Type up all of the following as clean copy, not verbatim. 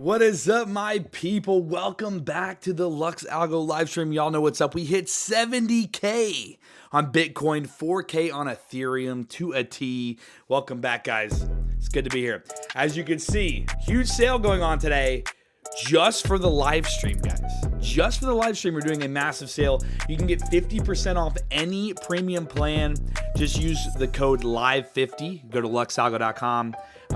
What is up, my people? Welcome back to the LuxAlgo live stream. Y'all know what's up. We hit 70K on Bitcoin, 4K on Ethereum to a T. Welcome back, guys. It's good to be here. As you can see, huge sale going on today just for the live stream, guys. Just for the live stream, we're doing a massive sale. You can get 50% off any premium plan. Just use the code LIVE50. Go to luxalgo.com.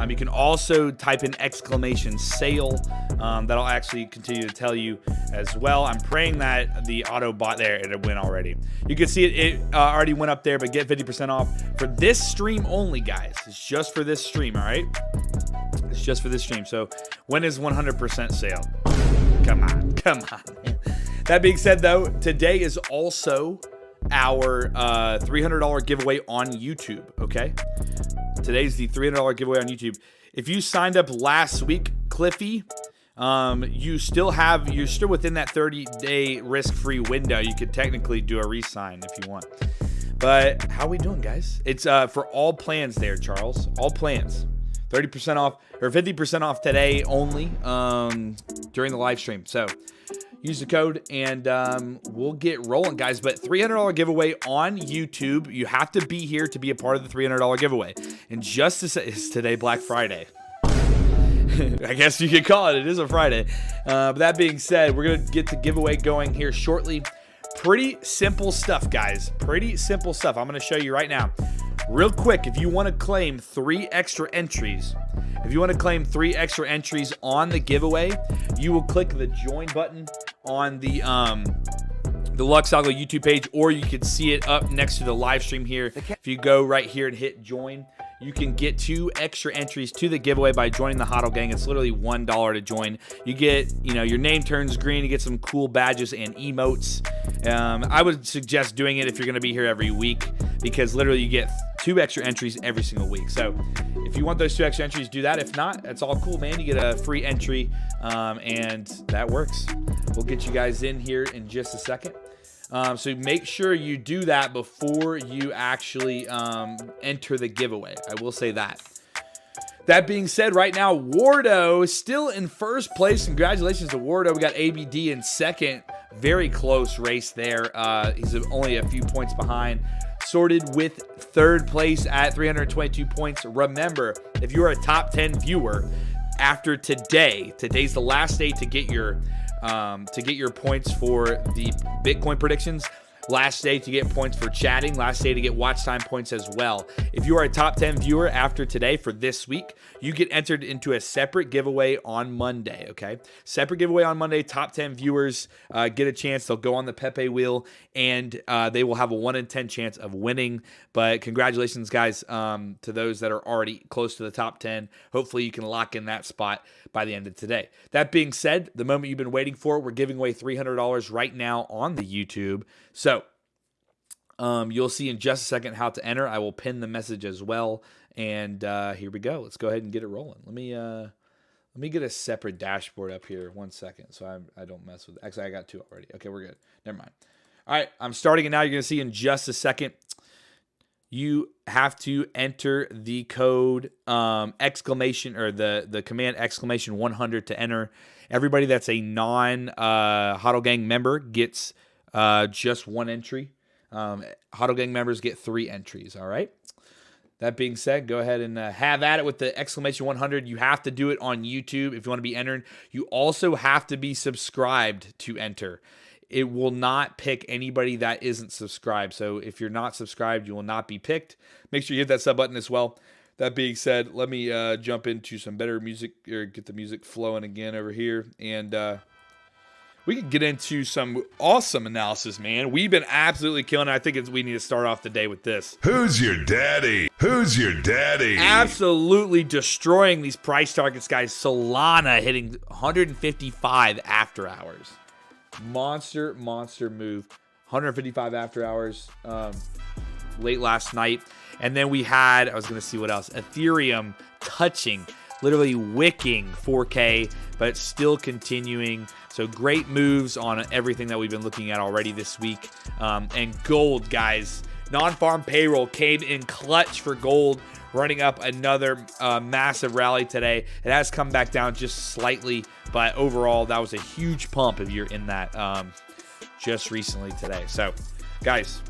You can also type in exclamation sale. That'll actually continue to tell you as well. I'm praying that the auto bot there, it went already. You can see it already went up there, but get 50% off for this stream only, guys. It's just for this stream, all right? It's just for this stream. So when is 100% sale? Come on, come on, man. That being said, though, today is also our $300 giveaway on YouTube, okay? Today's the $300 giveaway on YouTube. If you signed up last week, Cliffy, you're still within that 30-day risk-free window. You could technically do a re-sign if you want. But how we doing, guys? It's for all plans there, Charles. All plans. 30% off or 50% off today only during the live stream. So use the code and we'll get rolling, guys. But $300 giveaway on YouTube. You have to be here to be a part of the $300 giveaway. And just to say, it's today Black Friday. I guess you could call it. It is a Friday. But that being said, we're going to get the giveaway going here shortly. Pretty simple stuff, guys. Pretty simple stuff. I'm going to show you right now. Real quick, if you want to claim 3 extra entries, on the giveaway, you will click the join button on the LuxAlgo YouTube page, or you can see it up next to the live stream here. If you go right here and hit join, you can get 2 extra entries to the giveaway by joining the HODL gang. It's literally $1 to join. You get, your name turns green. You get some cool badges and emotes. I would suggest doing it if you're going to be here every week, because literally you get 2 extra entries every single week. So if you want those 2 extra entries, do that. If not, it's all cool, man. You get a free entry, and that works. We'll get you guys in here in just a second. So make sure you do that before you actually enter the giveaway. I will say that. That being said, right now, Wardo is still in first place. Congratulations to Wardo. We got ABD in second. Very close race there. He's only a few points behind. Sorted with third place at 322 points. Remember, if you are a top 10 viewer, after today's the last day to get your points for the Bitcoin predictions. Last day to get points for chatting. Last day to get watch time points as well. If you are a top 10 viewer after today for this week, you get entered into a separate giveaway on Monday, okay? Separate giveaway on Monday. Top 10 viewers get a chance. They'll go on the Pepe wheel, and they will have a 1 in 10 chance of winning. But congratulations, guys, to those that are already close to the top 10. Hopefully you can lock in that spot by the end of today. That being said, the moment you've been waiting for, we're giving away $300 right now on the YouTube. So you'll see in just a second how to enter. I will pin the message as well. And here we go. Let's go ahead and get it rolling. Let me get a separate dashboard up here. 1 second, so I don't mess with it. Actually, I got 2 already. Okay, we're good. Never mind. All right, I'm starting it now. You're going to see in just a second. You have to enter the code exclamation, or the command exclamation 100 to enter. Everybody that's a non-HODL gang member gets just 1 entry. HODL gang members get 3 entries, all right? That being said, go ahead and have at it with the exclamation 100. You have to do it on YouTube if you want to be entered. You also have to be subscribed to enter. It will not pick anybody that isn't subscribed. So if you're not subscribed, you will not be picked. Make sure you hit that sub button as well. That being said, let me jump into some better music, or get the music flowing again over here. And we can get into some awesome analysis, man. We've been absolutely killing it. I think we need to start off the day with this. Who's your daddy? Who's your daddy? Absolutely destroying these price targets, guys. Solana hitting 155 after hours. Monster move. 155 after hours late last night. And then we had, I was going to see what else. Ethereum touching, literally wicking 4K, but still continuing. So great moves on everything that we've been looking at already this week. And gold, guys, Non-farm payroll came in clutch for gold, running up another massive rally today. It has come back down just slightly, but overall, that was a huge pump if you're in that just recently today. So, guys,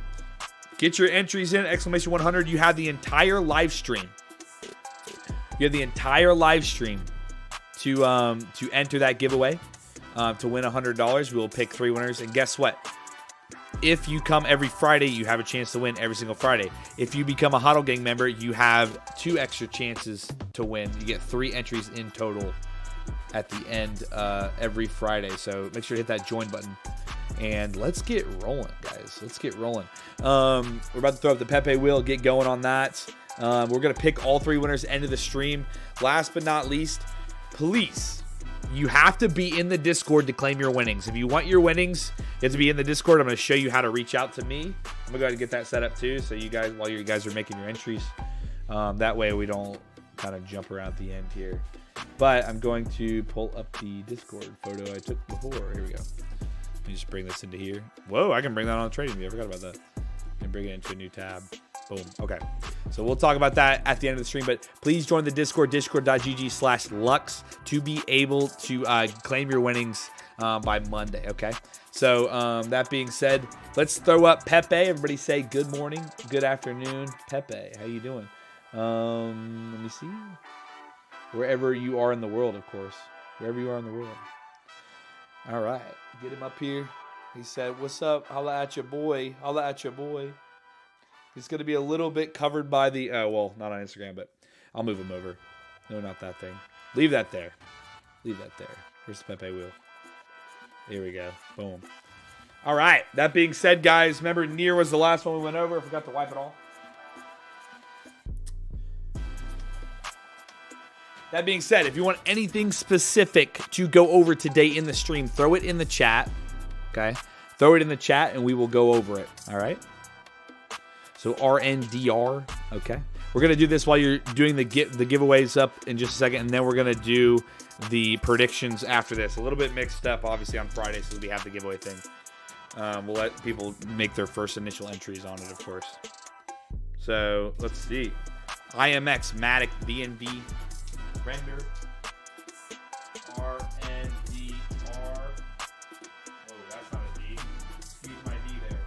get your entries in, exclamation 100. You have the entire live stream. You have the entire live stream to enter that giveaway to win $100. We will pick 3 winners, and guess what? If you come every Friday, you have a chance to win every single Friday. If you become a Huddle Gang member, you have 2 extra chances to win. You get 3 entries in total at the end every Friday. So make sure to hit that join button. And let's get rolling, guys. Let's get rolling. We're about to throw up the Pepe wheel, get going on that. We're going to pick all 3 winners end of the stream. Last but not least, please, you have to be in the Discord to claim your winnings. If you want your winnings, you have to be in the Discord. I'm going to show you how to reach out to me. I'm going to go ahead and get that set up too, so you guys, while you guys are making your entries, that way we don't kind of jump around the end here. But I'm going to pull up the Discord photo I took before. Here we go. Let me just bring this into here. Whoa, I can bring that on the trading view. I forgot about that. And bring it into a new tab. Boom. Okay. So we'll talk about that at the end of the stream, but please join the Discord, discord.gg/lux, to be able to claim your winnings by Monday. Okay. So that being said, let's throw up Pepe. Everybody say good morning, good afternoon. Pepe, how you doing? Let me see. Wherever you are in the world, of course. Wherever you are in the world. All right. Get him up here. He said, what's up? Holla at your boy. Holla at your boy. He's going to be a little bit covered by the, well, not on Instagram, but I'll move him over. No, not that thing. Leave that there. Leave that there. Where's the Pepe wheel? Here we go. Boom. All right. That being said, guys, remember Near was the last one we went over. I forgot to wipe it all. That being said, if you want anything specific to go over today in the stream, throw it in the chat. Okay? Throw it in the chat and we will go over it. All right? So RNDR. Okay. We're going to do this while you're doing the giveaways up in just a second, and then we're going to do the predictions after this. A little bit mixed up, obviously, on Friday, so we have the giveaway thing. We'll let people make their first initial entries on it, of course. So let's see. IMX, Matic, BNB, Render, RNDR. Oh, that's not a D. Excuse my D there.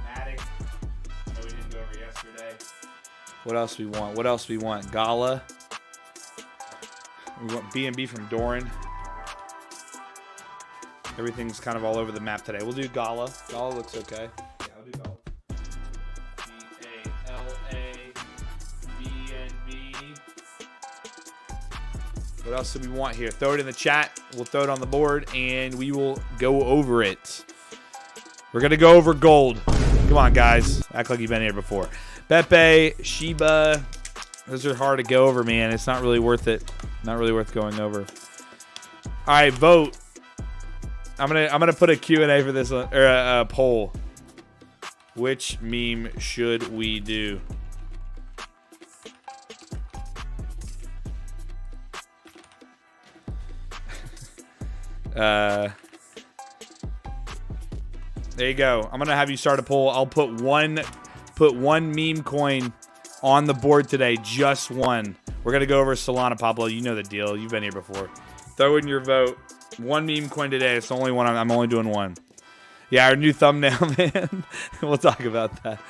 Matic. No, we didn't go over yesterday. What else we want? What else we want? Gala. We want BNB from Doran. Everything's kind of all over the map today. We'll do Gala. Gala looks okay. Yeah, I'll do Gala. BNB. What else do we want here? Throw it in the chat. We'll throw it on the board, and we will go over it. We're going to go over gold. Come on, guys. Act like you've been here before. Pepe, Shiba. Those are hard to go over, man. It's not really worth it. Not really worth going over. All right, vote. I'm gonna put a Q&A for this one, or a poll. Which meme should we do? There you go. I'm gonna have you start a poll. I'll put one meme coin on the board today. Just one. We're gonna go over Solana, Pablo. You know the deal. You've been here before. Throw in your vote. One meme coin today. It's the only one. I'm only doing one. Yeah, our new thumbnail, man. We'll talk about that.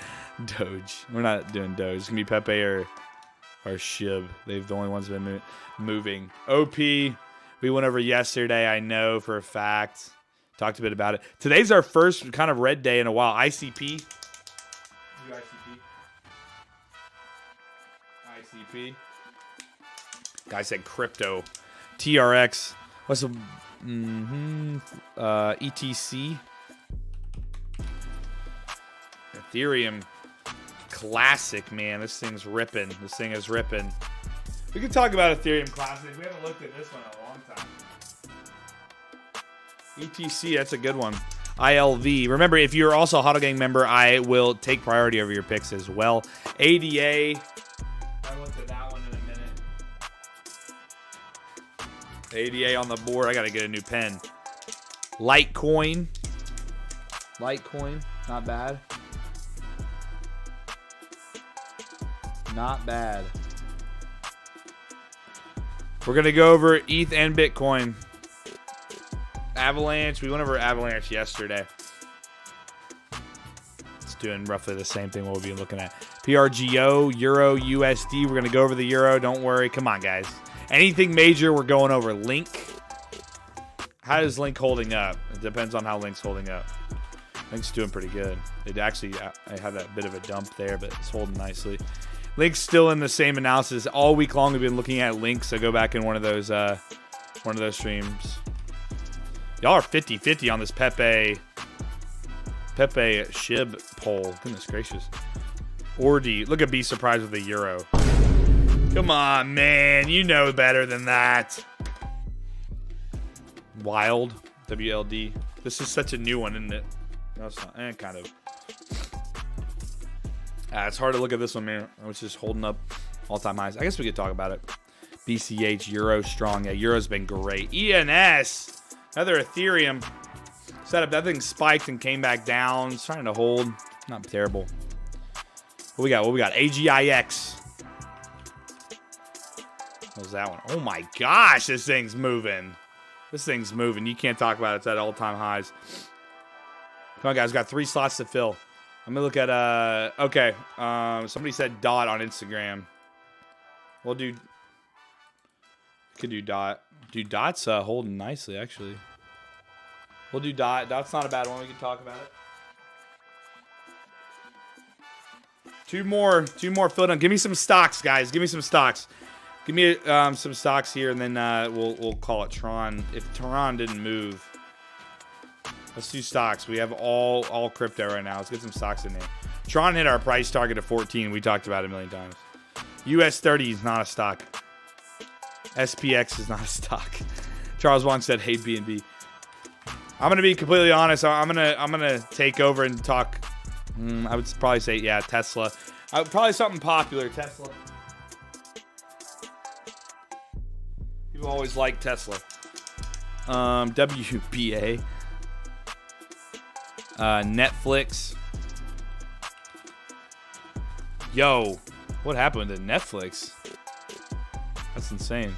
Doge. We're not doing Doge. It's gonna be Pepe or Shib. They've the only ones that have been moving. OP. We went over yesterday. I know for a fact. Talked a bit about it. Today's our first kind of red day in a while. ICP. ICP. Guy said crypto. TRX. What's the ETC? Ethereum Classic, man. This thing's ripping. This thing is ripping. We can talk about Ethereum Classic. We haven't looked at this one in a long time. ETC, that's a good one. ILV. Remember, if you're also a Huddle Gang member, I will take priority over your picks as well. ADA. I looked at that one in a minute. ADA on the board. I got to get a new pen. Litecoin. Not bad. Not bad. We're going to go over ETH and Bitcoin. Avalanche. We went over Avalanche yesterday. It's doing roughly the same thing we'll be looking at. PRGO, Euro, USD. We're going to go over the Euro. Don't worry. Come on, guys. Anything major, we're going over. Link. How is Link holding up? It depends on how Link's holding up. Link's doing pretty good. It actually, I had that bit of a dump there, but it's holding nicely. Link's still in the same analysis. All week long, we've been looking at Link, so go back in one of those streams. Y'all are 50-50 on this Pepe SHIB poll. Goodness gracious. Ordy, look at Be Surprised with the Euro. Come on, man. You know better than that. Wild, WLD. This is such a new one, isn't it? No, it's not. Kind of. It's hard to look at this one, man. It's just holding up all-time highs. I guess we could talk about it. BCH, Euro strong. Yeah, Euro's been great. ENS, another Ethereum setup. That thing spiked and came back down. It's trying to hold. Not terrible. What we got? AGIX. What was that one? Oh my gosh, this thing's moving. This thing's moving. You can't talk about it. It's at all-time highs. Come on, guys. We've got 3 slots to fill. I'm going to look at, okay. Somebody said Dot on Instagram. We'll do, could do Dot. Dude, Dot's holding nicely, actually. We'll do Dot. Dot's not a bad one. We can talk about it. Two more filled in. Give me some stocks, guys. Give me some stocks. Give me some stocks here, and then we'll call it Tron. If Tron didn't move, let's do stocks. We have all crypto right now. Let's get some stocks in there. Tron hit our price target of 14. We talked about it a million times. US 30 is not a stock. SPX is not a stock. Charles Wong said, "Hey BNB." I'm gonna be completely honest. I'm gonna take over and talk. I would probably say, yeah, Tesla. Probably something popular, Tesla. People always like Tesla. WBA. Netflix. Yo, what happened to Netflix? That's insane.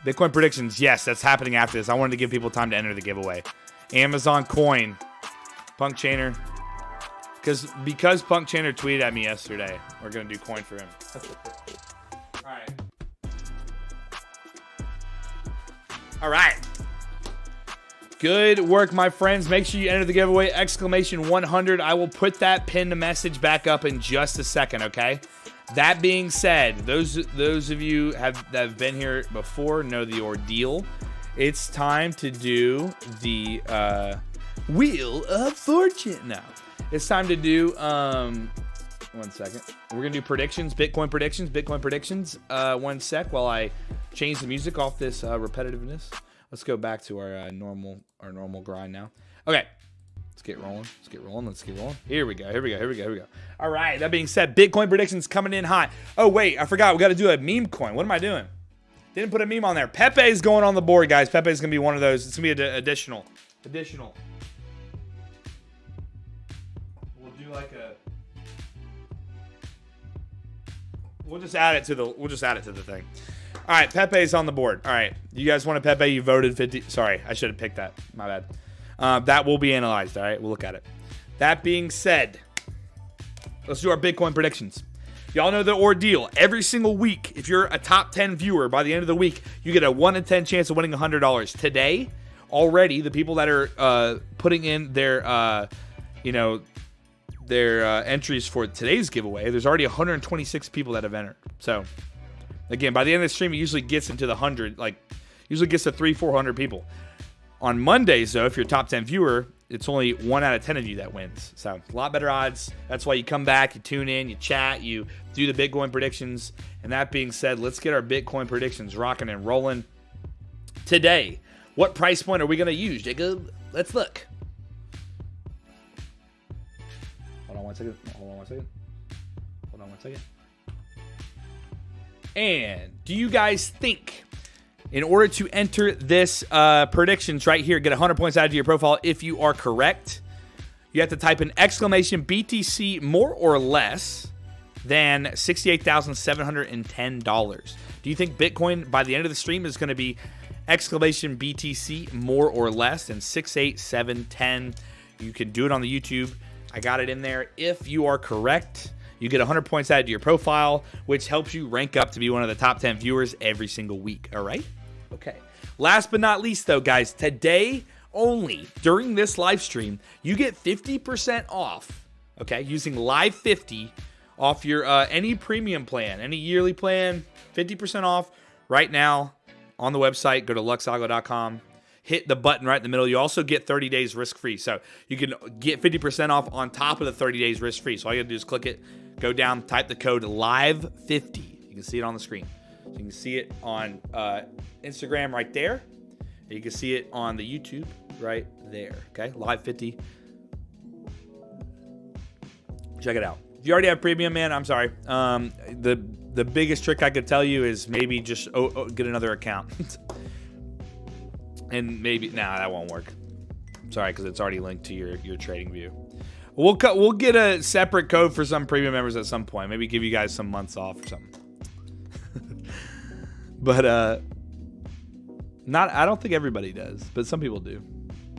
Bitcoin predictions. Yes, that's happening after this. I wanted to give people time to enter the giveaway. Amazon Coin. Punk Chainer. Because Punk Chainer tweeted at me yesterday. We're going to do coin for him. All right. Good work, my friends. Make sure you enter the giveaway. Exclamation 100. I will put that pinned message back up in just a second, okay? That being said, those of you that have been here before know the ordeal. It's time to do the Wheel of Fortune now. It's time to do, 1 second. We're going to do predictions, Bitcoin predictions. 1 sec while I change the music off this repetitiveness. Let's go back to our normal grind now. Okay. Let's get rolling. Here we go. All right. That being said, Bitcoin predictions coming in hot. Oh, wait. I forgot. We got to do a meme coin. What am I doing? Didn't put a meme on there. Pepe is going on the board, guys. Pepe is going to be one of those. It's going to be additional. We'll do like a... We'll just add it to the thing. All right, Pepe's on the board. All right, you guys want a Pepe? You voted 50. Sorry, I should have picked that. My bad. That will be analyzed. All right, we'll look at it. That being said, let's do our Bitcoin predictions. Y'all know the ordeal. Every single week, if you're a top 10 viewer, by the end of the week, you get a 1 in 10 chance of winning $100. Today, already, the people that are putting in their, entries for today's giveaway, there's already 126 people that have entered. So, again, by the end of the stream, it usually gets into the 100, usually gets to 300-400 people. On Mondays, though, if you're a top 10 viewer, it's only 1 out of 10 of you that wins. So, a lot better odds. That's why you come back, you tune in, you chat, you do the Bitcoin predictions. And that being said, let's get our Bitcoin predictions rocking and rolling. Today, what price point are we going to use, Jacob? Let's look. Hold on one second. And do you guys think, in order to enter this predictions right here, get 100 points added to your profile, if you are correct, you have to type in exclamation BTC more or less, than $68,710. Do you think Bitcoin by the end of the stream is going to be exclamation BTC more or less than 68710? You can do it on the YouTube. I got it in there. If you are correct, you get 100 points added to your profile, which helps you rank up to be one of the top 10 viewers every single week. All right? Okay. Last but not least, though, guys, today only, during this live stream, you get 50% off, okay, using Live 50 off your any premium plan, any yearly plan, 50% off right now on the website. Go to LuxAlgo.com. Hit the button right in the middle. You also get 30 days risk-free. So you can get 50% off on top of the 30 days risk-free. So all you got to do is click it, go down, type the code LIVE50. You can see it on the screen. So you can see it on Instagram right there. You can see it on the YouTube right there. Okay, LIVE50. Check it out. If you already have premium, man, I'm sorry. The biggest trick I could tell you is maybe just get another account. And maybe, nah, that won't work. Sorry, because it's already linked to your trading view. We'll get a separate code for some premium members at some point. Maybe give you guys some months off or something. But I don't think everybody does, but some people do.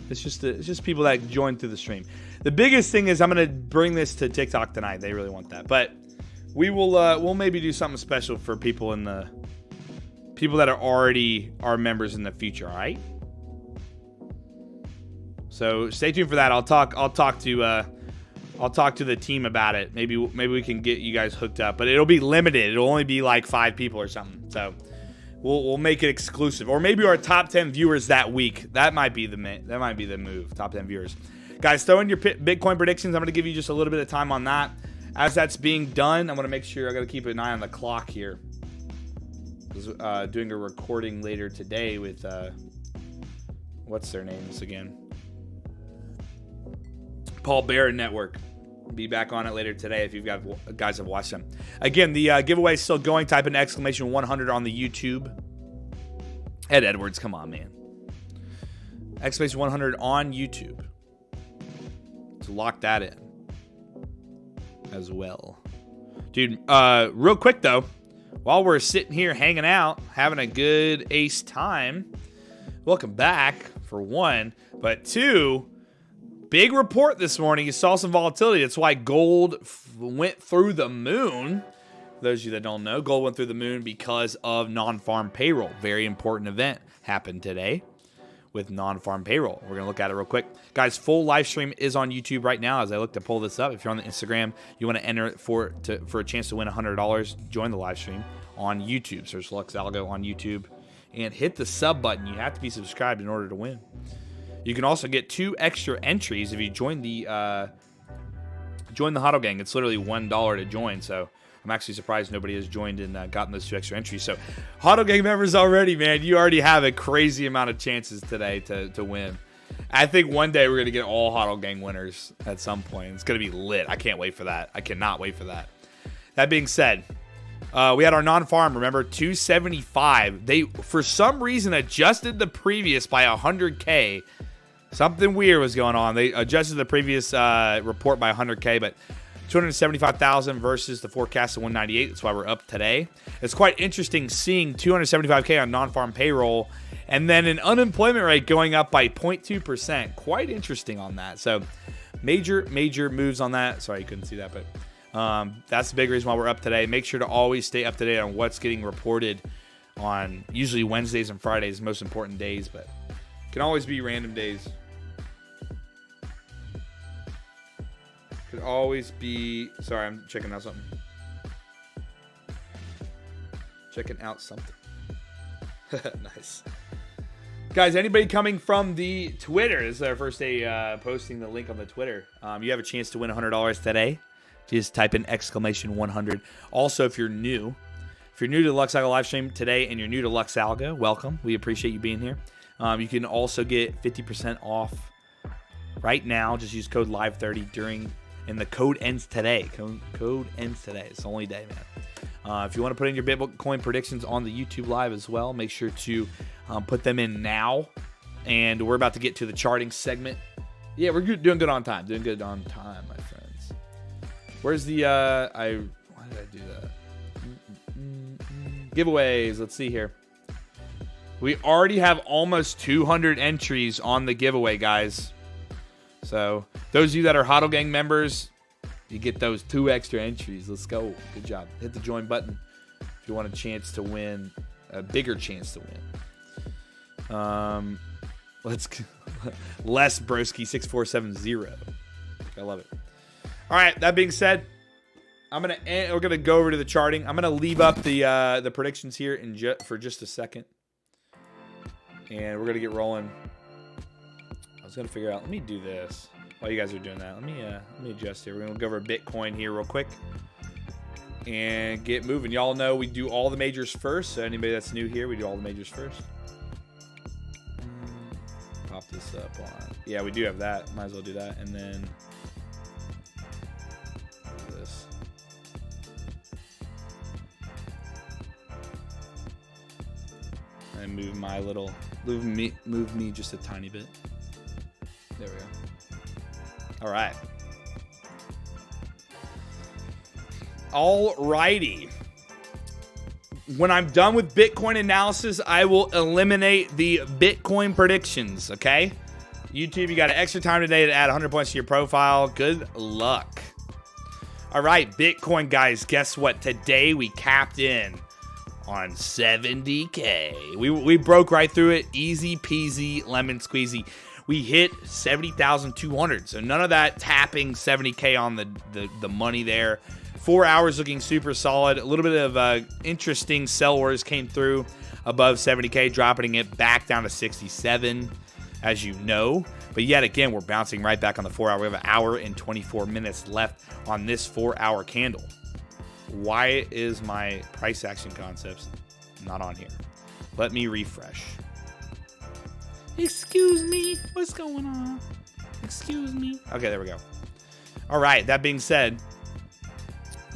It's just people that join through the stream. The biggest thing is I'm gonna bring this to TikTok tonight. They really want that, but we'll maybe do something special for people that are already our members in the future. All right. So stay tuned for that. I'll talk to the team about it. Maybe we can get you guys hooked up, but it'll be limited. It'll only be like 5 people or something. So we'll make it exclusive, or maybe our top 10 viewers that week. That might be the move. Top 10 viewers, guys. Throw in your Bitcoin predictions. I'm going to give you just a little bit of time on that. As that's being done, I'm going to make sure I got to keep an eye on the clock here. Doing a recording later today with what's their names again? Paul Bear Network. Be back on it later today if you've got guys have watched them. Again, the giveaway is still going. Type in exclamation 100 on the YouTube. Ed Edwards, come on, man. Exclamation 100 on YouTube. So lock that in as well. Dude, real quick though, while we're sitting here hanging out, having a good ace time, welcome back for one, but two, big report this morning. You saw some volatility. That's why gold went through the moon. For those of you that don't know, gold went through the moon because of non-farm payroll. Very important event happened today with non-farm payroll. We're going to look at it real quick. Guys, full live stream is on YouTube right now as I look to pull this up. If you're on the Instagram, you want to enter for a chance to win $100, join the live stream on YouTube. Search LuxAlgo on YouTube and hit the sub button. You have to be subscribed in order to win. You can also get 2 extra entries if you join the Hodl Gang. It's literally $1 to join, so I'm actually surprised nobody has joined and gotten those 2 extra entries. So Hodl Gang members already, man, you already have a crazy amount of chances today to win. I think one day we're going to get all Hodl Gang winners at some point. It's going to be lit. I can't wait for that. I cannot wait for that. That being said, we had our non-farm, remember, 275. They, for some reason, adjusted the previous by 100K. Something weird was going on. They adjusted the previous report by 100K, but 275,000 versus the forecast of 198. That's why we're up today. It's quite interesting seeing 275K on non-farm payroll and then an unemployment rate going up by 0.2%. Quite interesting on that. So major moves on that. Sorry, you couldn't see that, but that's the big reason why we're up today. Make sure to always stay up to date on what's getting reported on usually Wednesdays and Fridays, most important days, but can always be random days. Could always be. Sorry, I'm checking out something. Nice. Guys, anybody coming from the Twitter? This is our first day posting the link on the Twitter. You have a chance to win $100 today. Just type in exclamation 100. Also, if you're new to the LuxAlgo live stream today and you're new to LuxAlgo, welcome. We appreciate you being here. You can also get 50% off right now. Just use code LIVE30 and the code ends today. Code ends today. It's the only day, man. If you want to put in your Bitcoin predictions on the YouTube live as well, make sure to put them in now. And we're about to get to the charting segment. Yeah, we're doing good on time. Doing good on time, my friends. Where's the, why did I do that? Giveaways. Let's see here. We already have almost 200 entries on the giveaway, guys. So those of you that are HODL Gang members, you get those 2 extra entries. Let's go. Good job. Hit the join button if you want a chance to win, a bigger chance to win. Let's less broski 6470. I love it. All right. That being said, we're gonna go over to the charting. I'm gonna leave up the predictions here for just a second, and we're gonna get rolling. I was gonna figure out. Let me do this while you guys are doing that. Let me adjust here. We're gonna go over Bitcoin here real quick and get moving. Y'all know we do all the majors first. So anybody that's new here, we do all the majors first. Pop this up on. Yeah, we do have that. Might as well do that, and then do this. And move my little, move me just a tiny bit. There we go. All right. All righty. When I'm done with Bitcoin analysis, I will eliminate the Bitcoin predictions, okay? YouTube, you got an extra time today to add 100 points to your profile. Good luck. All right, Bitcoin guys, guess what? Today we capped in on 70K. We broke right through it. Easy peasy, lemon squeezy. We hit 70,200. So none of that tapping 70K on the money there. 4 hours looking super solid. A little bit of interesting sell orders came through above 70K, dropping it back down to 67, as you know. But yet again, we're bouncing right back on the 4 hour. We have an hour and 24 minutes left on this 4 hour candle. Why is my price action concepts not on here? Let me refresh. Excuse me. What's going on? Excuse me. Okay, there we go. All right. That being said,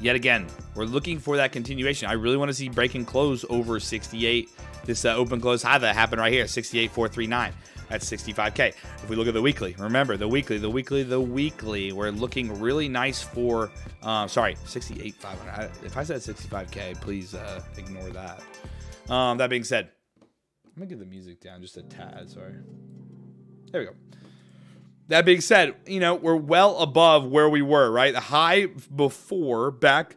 yet again, we're looking for that continuation. I really want to see break and close over 68. This open close high that happened right here, 68,439. That's 65K. If we look at the weekly, remember the weekly, we're looking really nice for, 68,500. If I said 65K, please ignore that. That being said, I'm gonna get the music down just a tad. Sorry. There we go. That being said, we're well above where we were, right? The high before, back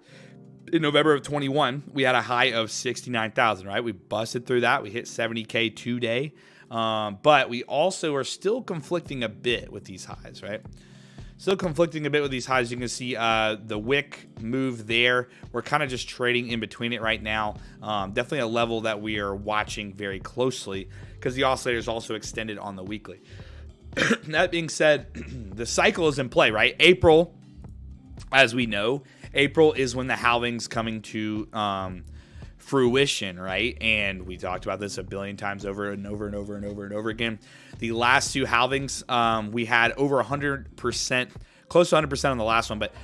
in November of 21, we had a high of 69,000, right? We busted through that. We hit 70K today. But we also are still conflicting a bit with these highs, right? Still conflicting a bit with these highs. You can see the wick move there. We're kind of just trading in between it right now. Definitely a level that we are watching very closely because the oscillator is also extended on the weekly. That being said, the cycle is in play, right? April, as we know, April is when the halving's coming to fruition, right? And we talked about this a billion times over and over and over and over and over again. The last two halvings, we had over 100%, close to 100% on the last one, but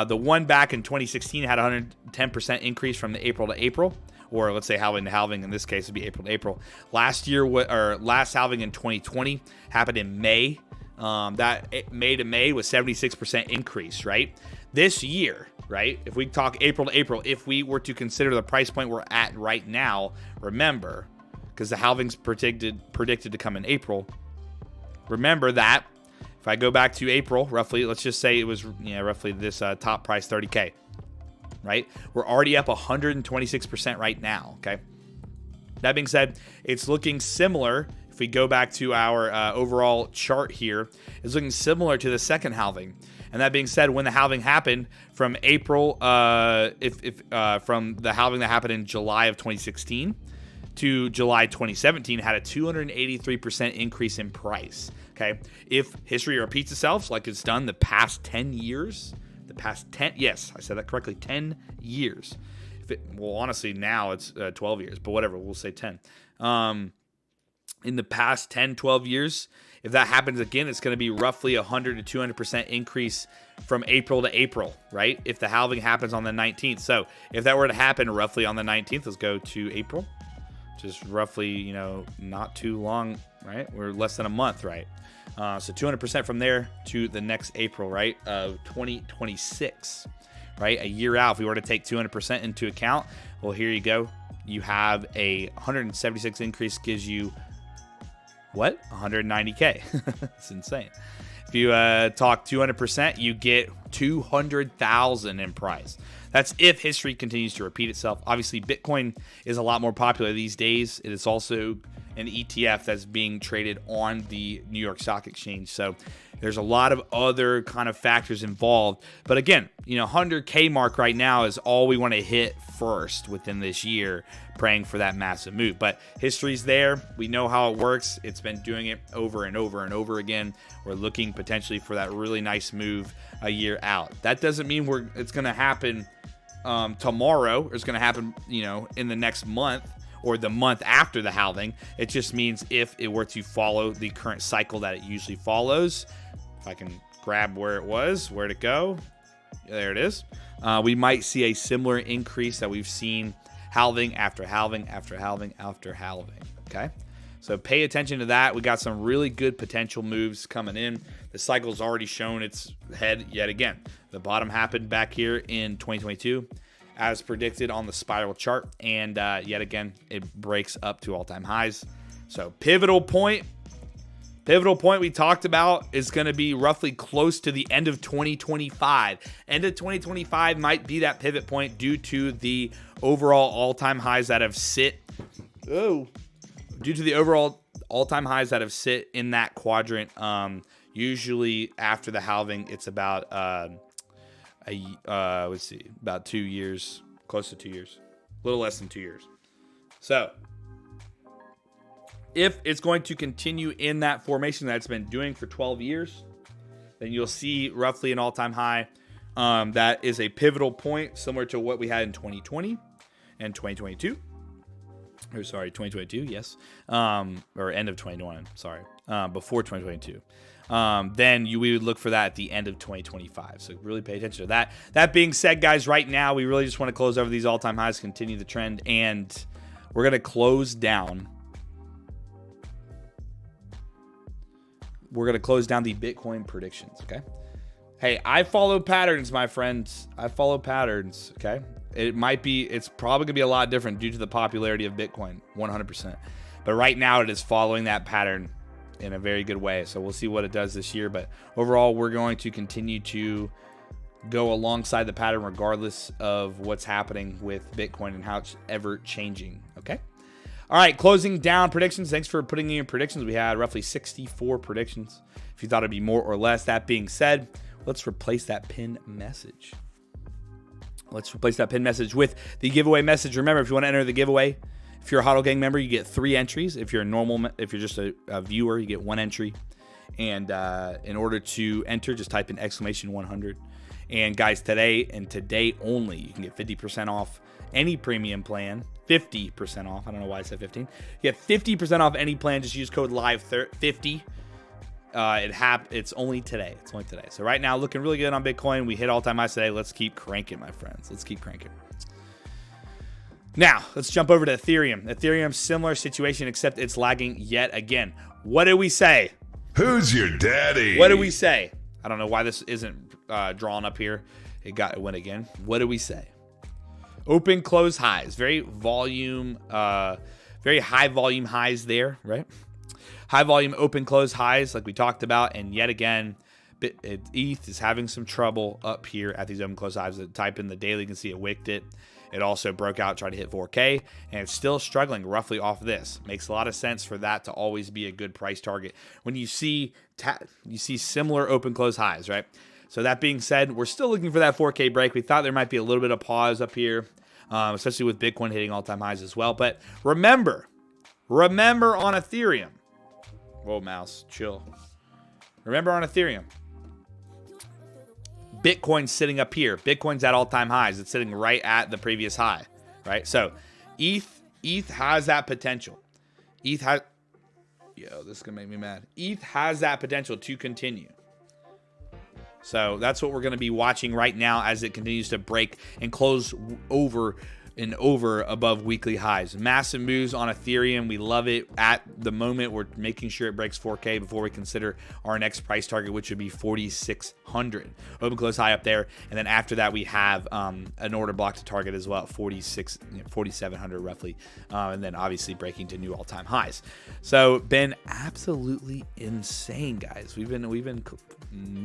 the one back in 2016 had 110% increase from the April to April, or let's say halving to halving. In this case, would be April to April. Last year, or last halving in 2020 happened in May. That May to May was 76% increase, right? This year, right? If we talk April to April, if we were to consider the price point we're at right now, remember, because the halving's predicted to come in April. Remember that if I go back to April, roughly, let's just say it was roughly this top price 30K, right? We're already up 126% right now. Okay. That being said, it's looking similar. If we go back to our overall chart here, it's looking similar to the second halving. And that being said, when the halving happened from April, from the halving that happened in July of 2016 to July 2017, had a 283% increase in price. Okay, if history repeats itself like it's done the past 10 years, yes, I said that correctly, 10 years. Well, honestly, now it's 12 years, but whatever, we'll say 10. In the past 10, 12 years, if that happens again, it's going to be roughly 100 to 200% increase from April to April, right? If the halving happens on the 19th. So if that were to happen roughly on the 19th, let's go to April. Just roughly, not too long, right? We're less than a month, right? So 200% from there to the next April, right? Of 2026, right? A year out, if we were to take 200% into account, well, here you go. You have a 176 increase, gives you what? 190K. It's insane. If you talk 200%, you get 200,000 in price. That's if history continues to repeat itself. Obviously, Bitcoin is a lot more popular these days. It is also an ETF that's being traded on the New York Stock Exchange. So there's a lot of other kind of factors involved. But again, 100K mark right now is all we want to hit first within this year, praying for that massive move. But history's there. We know how it works. It's been doing it over and over and over again. We're looking potentially for that really nice move a year out. That doesn't mean it's going to happen tomorrow, or it's going to happen, in the next month or the month after the halving. It just means if it were to follow the current cycle that it usually follows. If I can grab where'd it go? There it is. We might see a similar increase that we've seen halving after halving after halving after halving. Okay. So pay attention to that. We got some really good potential moves coming in. The cycle's already shown its head yet again. The bottom happened back here in 2022 as predicted on the spiral chart. And yet again, it breaks up to all-time highs. So pivotal point we talked about is going to be roughly close to the end of 2025. End of 2025 might be that pivot point due to the overall all-time highs that have sit in that quadrant. Usually after the halving, it's about about 2 years, close to 2 years, a little less than 2 years. So if it's going to continue in that formation that it's been doing for 12 years, then you'll see roughly an all-time high. That is a pivotal point similar to what we had in 2020 and 2022. Or sorry, 2022, yes. Or end of 2021, sorry. Before 2022. Then we would look for that at the end of 2025. So really pay attention to that. That being said, guys, right now we really just want to close over these all-time highs, continue the trend, and we're going to close down. We're going to close down the Bitcoin predictions, okay? Hey, I follow patterns, my friends. I follow patterns, okay? It's probably going to be a lot different due to the popularity of Bitcoin, 100%. But right now it is following that pattern in a very good way. So we'll see what it does this year. But overall, we're going to continue to go alongside the pattern regardless of what's happening with Bitcoin and how it's ever changing, okay? All right, closing down predictions. Thanks for putting in your predictions. We had roughly 64 predictions. If you thought it'd be more or less. That being said, let's replace that pin message. Let's replace that pin message with the giveaway message. Remember, if you want to enter the giveaway, if you're a HODL Gang member, you get 3 entries. If you're if you're just a viewer, you get 1 entry. And in order to enter, just type in !100. And guys, today and today only, you can get 50% off any premium plan. 50% off. I don't know why I said 15. You get 50% off any plan. Just use code LIVE50. It's only today. It's only today. So right now, looking really good on Bitcoin. We hit all-time highs today. Let's keep cranking, my friends. Let's keep cranking. Now, let's jump over to Ethereum. Ethereum, similar situation, except it's lagging yet again. What did we say? Who's your daddy? What did we say? I don't know why this isn't drawn up here. It went again. What did we say? Open, close highs. Very high volume highs there, right? High volume open, close highs like we talked about. And yet again, ETH is having some trouble up here at these open, close highs. Type in the daily, you can see it wicked it. It also broke out, tried to hit 4K, and it's still struggling roughly off this. Makes a lot of sense for that to always be a good price target when you see similar open, close highs, right? So that being said, we're still looking for that 4K break. We thought there might be a little bit of pause up here, especially with Bitcoin hitting all-time highs as well. But remember on Ethereum. Whoa, mouse, chill. Remember on Ethereum. Bitcoin's sitting up here. Bitcoin's at all-time highs. It's sitting right at the previous high, right? So ETH has that potential. This is going to make me mad. ETH has that potential to continue. So that's what we're going to be watching right now as it continues to break and close over and over above weekly highs. Massive moves on Ethereum. We love it. At the moment, we're making sure it breaks 4K before we consider our next price target, which would be 4,600. Open close high up there. And then after that, we have an order block to target as well at 4,700 roughly. And then obviously breaking to new all-time highs. So been absolutely insane, guys. We've been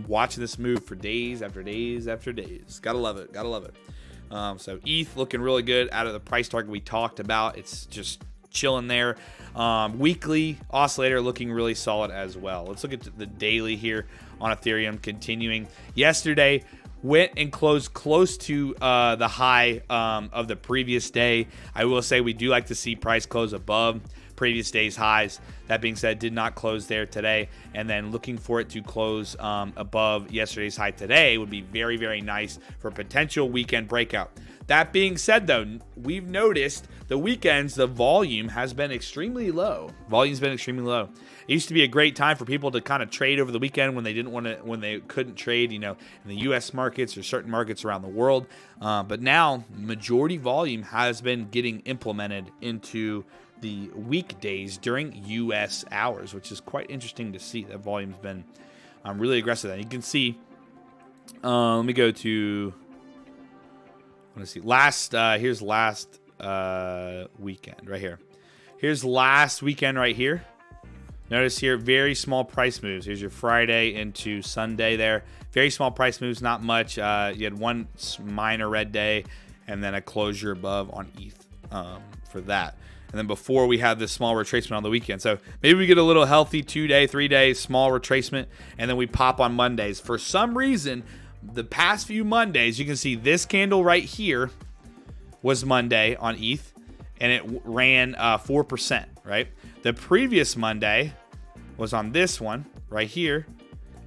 watching this move for days after days after days. Gotta love it. Gotta love it. So ETH looking really good out of the price target we talked about. It's just chilling there. Weekly oscillator looking really solid as well. Let's look at the daily here on Ethereum continuing. Yesterday went and closed close to the high of the previous day. I will say we do like to see price close above previous day's highs. That being said, did not close there today, and then looking for it to close above yesterday's high today would be very, very nice for a potential weekend breakout. That being said, though, we've noticed the weekends, the volume has been extremely low. Volume's been extremely low. It used to be a great time for people to kind of trade over the weekend when they didn't want to, when they couldn't trade, in the U.S. markets or certain markets around the world. But now, majority volume has been getting implemented into the weekdays during U.S. hours, which is quite interesting to see. That volume's been really aggressive. And you can see, let me go to, let's see, here's last weekend right here. Here's last weekend right here. Notice here, very small price moves. Here's your Friday into Sunday there. Very small price moves, not much. You had one minor red day and then a closure above on ETH for that. And then before we had this small retracement on the weekend. So maybe we get a little healthy 2-day, 3-day small retracement, and then we pop on Mondays. For some reason, the past few Mondays, you can see this candle right here was Monday on ETH, and it ran 4%, right? The previous Monday was on this one right here,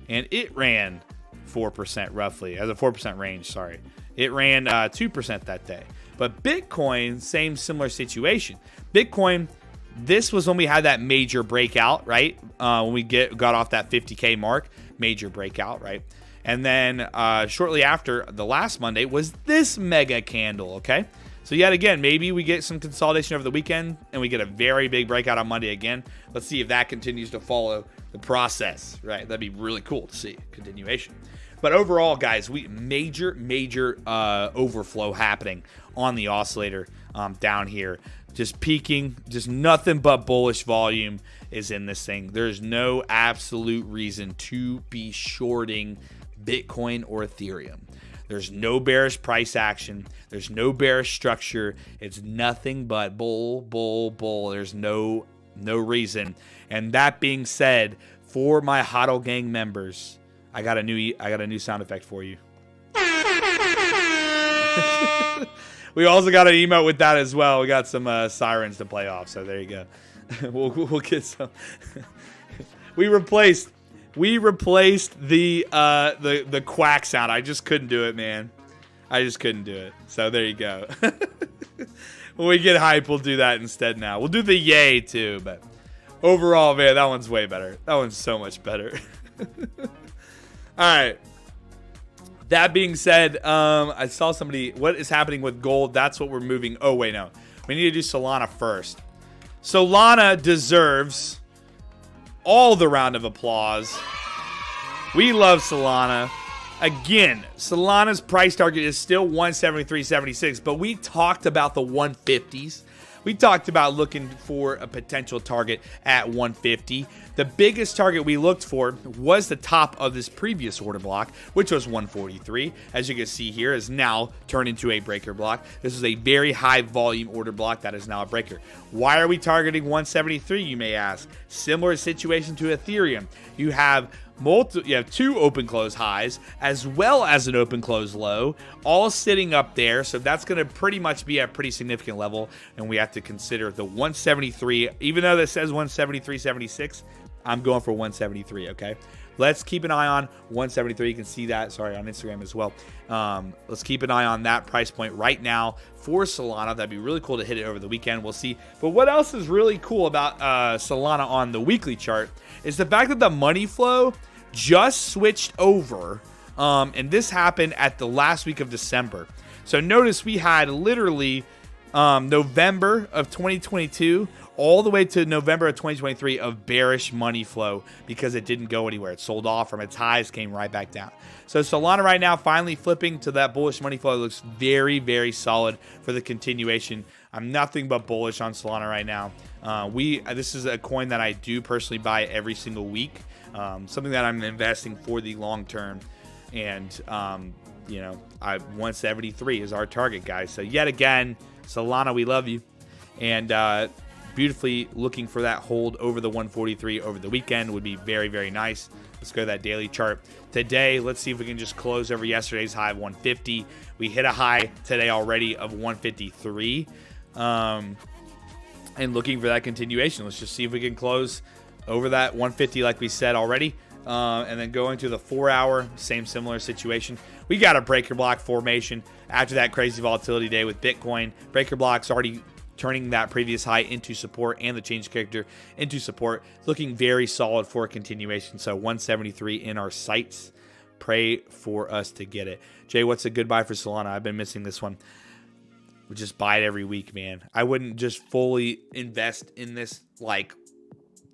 and it ran 4% roughly, as a 4% range, sorry. It ran 2% that day. But Bitcoin, similar situation. Bitcoin, this was when we had that major breakout, right? When we got off that 50K mark, major breakout, right? And then shortly after, the last Monday, was this mega candle, okay? So yet again, maybe we get some consolidation over the weekend and we get a very big breakout on Monday again. Let's see if that continues to follow the process, right? That'd be really cool to see, continuation. But overall, guys, major overflow happening on the oscillator down here. Just peaking, just nothing but bullish volume is in this thing. There's no absolute reason to be shorting Bitcoin or Ethereum. There's no bearish price action. There's no bearish structure. It's nothing but bull. There's no reason. And that being said, for my HODL gang members, I got a new sound effect for you. We also got an emote with that as well. We got some sirens to play off, so there you go. we'll get some. we replaced the quack sound. I just couldn't do it, man. I just couldn't do it. So there you go. When we get hype, we'll do that instead now. We'll do the yay too, but overall, man, that one's way better. That one's so much better. All right. That being said, I saw somebody, what is happening with gold? That's what we're moving. Oh, wait, no. We need to do Solana first. Solana deserves all the round of applause. We love Solana. Again, Solana's price target is still 173.76, but we talked about the 150s. We talked about looking for a potential target at 150. The biggest target we looked for was the top of this previous order block, which was 143. As you can see here, is now turned into a breaker block. This is a very high volume order block that is now a breaker. Why are we targeting 173, you may ask? Similar situation to Ethereum. You have two open close highs as well as an open close low, all sitting up there. So that's going to pretty much be a pretty significant level, and we have to consider the 173. Even though this says 173.76, I'm going for 173. Okay, let's keep an eye on 173. You can see that, sorry, on Instagram as well. Let's keep an eye on that price point right now for Solana. That'd be really cool to hit it over the weekend. We'll see. But what else is really cool about Solana on the weekly chart is the fact that the money flow just switched over, and this happened at the last week of December. So notice we had literally November of 2022 all the way to November of 2023 of bearish money flow because it didn't go anywhere. It sold off from its highs, came right back down. So Solana right now finally flipping to that bullish money flow. It looks very, very solid for the continuation. I'm nothing but bullish on Solana right now. This is a coin that I do personally buy every single week. Something that I'm investing for the long term. And, 173 is our target, guys. So yet again, Solana, we love you. And beautifully looking for that hold over the 143 over the weekend would be very, very nice. Let's go to that daily chart. Today, let's see if we can just close over yesterday's high of 150. We hit a high today already of 153. And looking for that continuation. Let's just see if we can close over that 150 like we said already. And then going to the 4 hour, similar situation. We got a breaker block formation after that crazy volatility day with Bitcoin. Breaker blocks already turning that previous high into support and the change character into support. Looking very solid for a continuation. So 173 in our sights. Pray for us to get it. Jay, what's a good buy for Solana? I've been missing this one. We just buy it every week, man. I wouldn't just fully invest in this like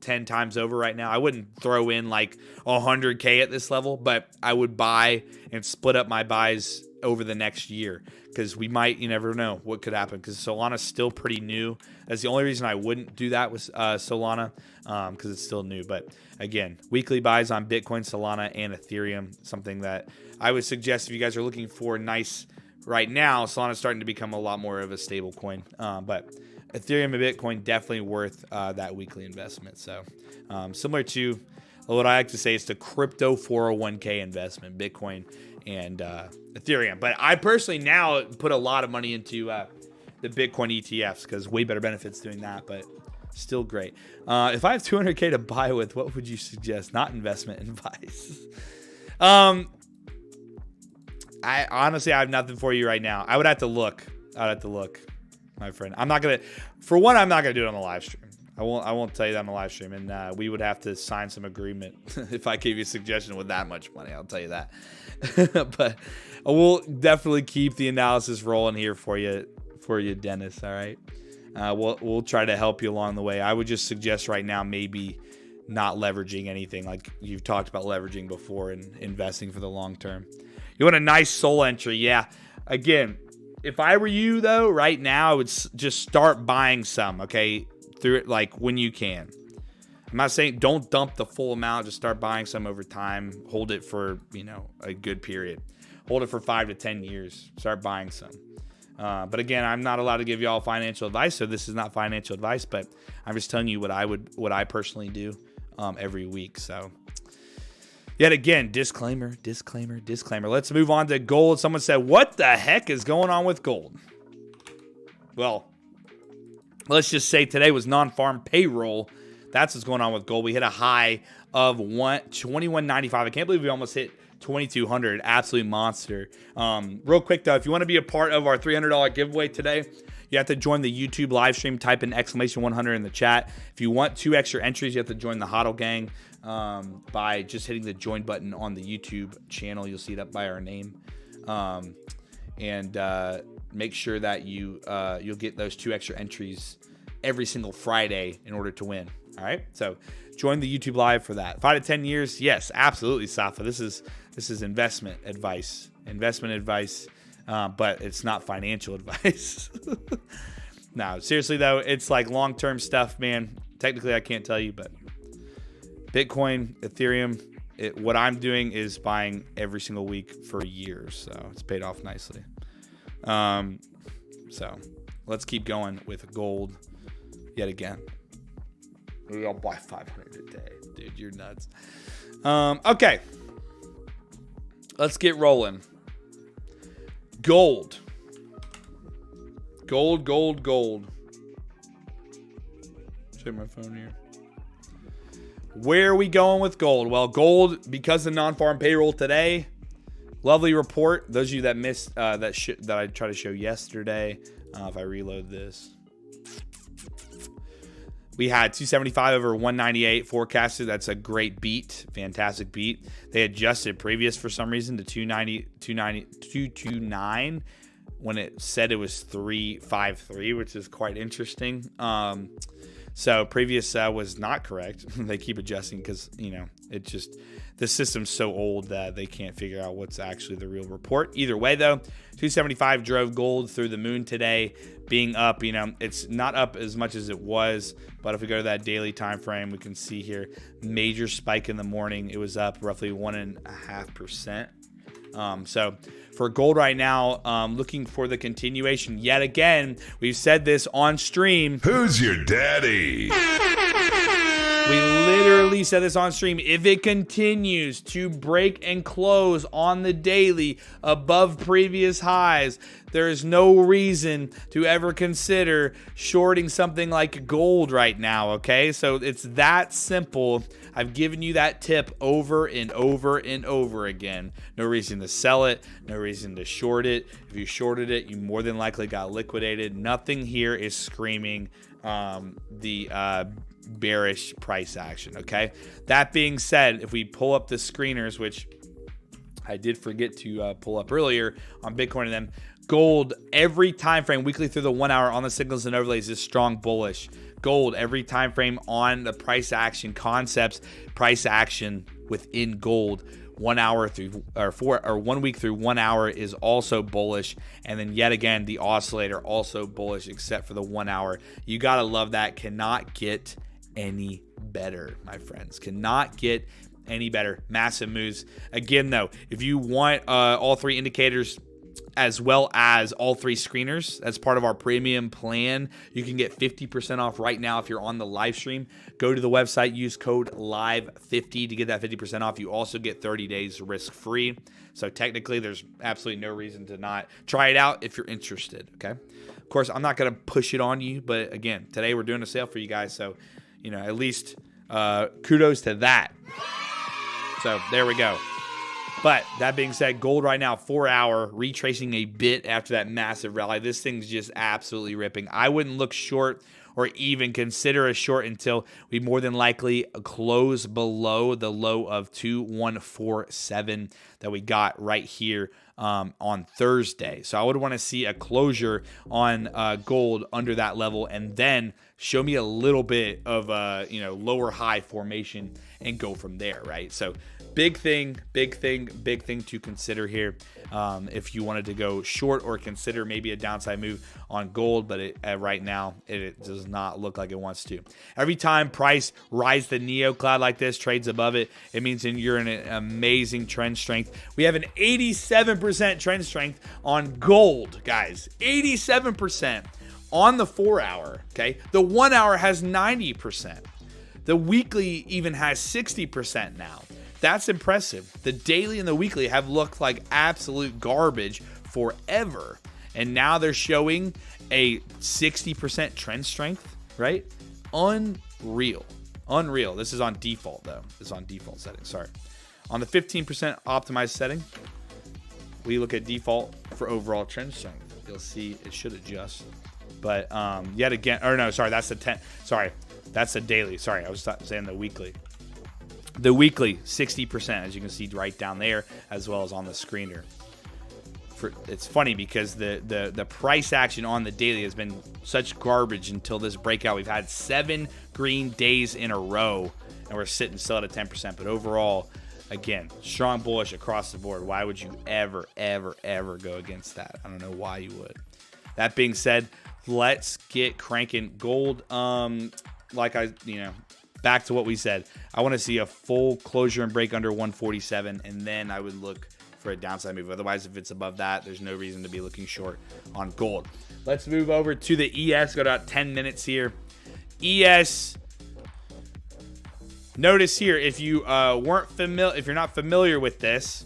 10 times over right now. I wouldn't throw in like 100K at this level, but I would buy and split up my buys over the next year because we might, you never know what could happen because Solana's still pretty new. That's the only reason I wouldn't do that with Solana because it's still new. But again, weekly buys on Bitcoin, Solana, and Ethereum, something that I would suggest if you guys are looking for nice right now. Solana's starting to become a lot more of a stable coin, but Ethereum and Bitcoin definitely worth that weekly investment. So similar to what I like to say is the crypto 401k investment, Bitcoin and Ethereum. But I personally now put a lot of money into the Bitcoin ETFs because way better benefits doing that, but still great. If I have 200K to buy with, what would you suggest? Not investment advice. I honestly, I have nothing for you right now. I would have to look. My friend. I'm not going to, for one, I'm not going to do it on the live stream. I won't tell you that on the live stream. And we would have to sign some agreement if I gave you a suggestion with that much money. I'll tell you that. But we'll definitely keep the analysis rolling here for you, Dennis. All right. We'll try to help you along the way. I would just suggest right now, maybe not leveraging anything like you've talked about leveraging before and investing for the long term. You want a nice soul entry. Yeah. Again, if I were you, though, right now, I would just start buying some, okay, through it, like, when you can. I'm not saying don't dump the full amount. Just start buying some over time. Hold it for, a good period. Hold it for 5 to 10 years. Start buying some. But, again, I'm not allowed to give you all financial advice, so this is not financial advice, but I'm just telling you what I personally do every week, so. Yet again, disclaimer. Let's move on to gold. Someone said, what the heck is going on with gold? Well, let's just say today was non-farm payroll. That's what's going on with gold. We hit a high of 21.95. I can't believe we almost hit 2,200. Absolute monster. Real quick, though, if you want to be a part of our $300 giveaway today, you have to join the YouTube live stream. Type in !100 in the chat. If you want 2 extra entries, you have to join the HODL gang by just hitting the join button on the YouTube channel. You'll see it up by our name. And make sure that you'll get those 2 extra entries every single Friday in order to win. All right. So join the YouTube live for that. 5 to 10 years. Yes, absolutely, Safa. This is investment advice. But it's not financial advice. No, seriously though, it's like long-term stuff, man. Technically, I can't tell you, but Bitcoin, Ethereum, what I'm doing is buying every single week for years, so it's paid off nicely. So let's keep going with gold yet again. Maybe I'll buy 500 a day, dude. You're nuts. Okay, let's get rolling. Gold. Check my phone here. Where are we going with gold? Well, gold, because of non-farm payroll today, lovely report. Those of you that missed that I tried to show yesterday, if I reload this, we had 275 over 198 forecasted. That's a great beat, fantastic beat. They adjusted previous for some reason to 229 when it said it was 353, which is quite interesting. So previous was not correct. They keep adjusting because, you know, it just, the system's so old that they can't figure out what's actually the real report. Either way, though, 275 drove gold through the moon today, being up. You know, it's not up as much as it was, but if we go to that daily time frame, we can see here, major spike in the morning. It was up roughly 1.5%. So for gold right now, looking for the continuation yet again. We've said this on stream. Who's your daddy? We literally said this on stream. If it continues to break and close on the daily above previous highs, there is no reason to ever consider shorting something like gold right now, okay? So it's that simple. I've given you that tip over and over and over again. No reason to sell it, no reason to short it. If you shorted it, you more than likely got liquidated. Nothing here is screaming bearish price action, okay? That being said, if we pull up the screeners, which I did forget to pull up earlier on Bitcoin and them, gold every time frame weekly through the 1 hour on the signals and overlays is strong bullish. Gold every time frame on the price action concepts, price action within gold 1 hour through or 1 week through 1 hour is also bullish. And then yet again, the oscillator also bullish except for the 1 hour. You gotta love that. Cannot get any better, my friends. Cannot get any better. Massive moves. Again, though, if you want all three indicators as well as all three screeners as part of our premium plan, you can get 50% off right now if you're on the live stream. Go to the website, use code LIVE50 to get that 50% off. You also get 30 days risk-free. So technically, there's absolutely no reason to not try it out if you're interested, okay? Of course, I'm not going to push it on you, but again, today we're doing a sale for you guys, so you know, at least kudos to that. So there we go. But that being said, gold right now, 4 hour, retracing a bit after that massive rally. This thing's just absolutely ripping. I wouldn't look short or even consider a short until we more than likely close below the low of 2147 that we got right here on Thursday. So I would want to see a closure on gold under that level, and then show me a little bit of lower high formation and go from there, right? So big thing to consider here if you wanted to go short or consider maybe a downside move on gold, but right now it does not look like it wants to. Every time price rises the Neo cloud like this, trades above it, it means you're in an amazing trend strength. We have an 87% trend strength on gold, guys. 87% on the 4 hour, okay? The 1 hour has 90%. The weekly even has 60% now. That's impressive. The daily and the weekly have looked like absolute garbage forever. And now they're showing a 60% trend strength, right? Unreal. Unreal. This is on default, though. This is on default settings. Sorry. On the 15% optimized setting, we look at default for overall trend strength. You'll see it should adjust. But yet again, or no, sorry, that's the 10. Sorry, that's the daily. Sorry, I was saying the weekly. The weekly, 60%, as you can see right down there, as well as on the screener. It's funny because the price action on the daily has been such garbage until this breakout. We've had 7 green days in a row, and we're sitting still at a 10%. But overall, again, strong bullish across the board. Why would you ever go against that? I don't know why you would. That being said, let's get cranking. Gold, back to what we said. I want to see a full closure and break under 147, and then I would look for a downside move. Otherwise, if it's above that, there's no reason to be looking short on gold. Let's move over to the ES. Got about 10 minutes here. ES. Notice here, if you if you're not familiar with this,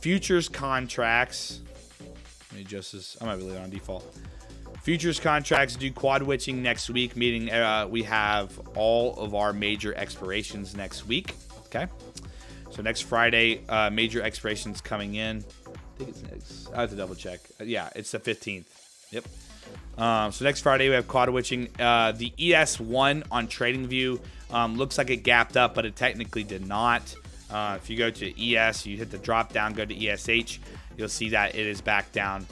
futures contracts. Let me adjust this. I might be leaving on default. Futures contracts do quad witching next week, meaning we have all of our major expirations next week. Okay, so next Friday, major expirations coming in. I think it's next. I have to double check. Yeah, it's the 15th. Yep. So next Friday we have quad witching. The ES1 on TradingView looks like it gapped up, but it technically did not. If you go to ES, you hit the drop down, go to ESH, you'll see that it is back down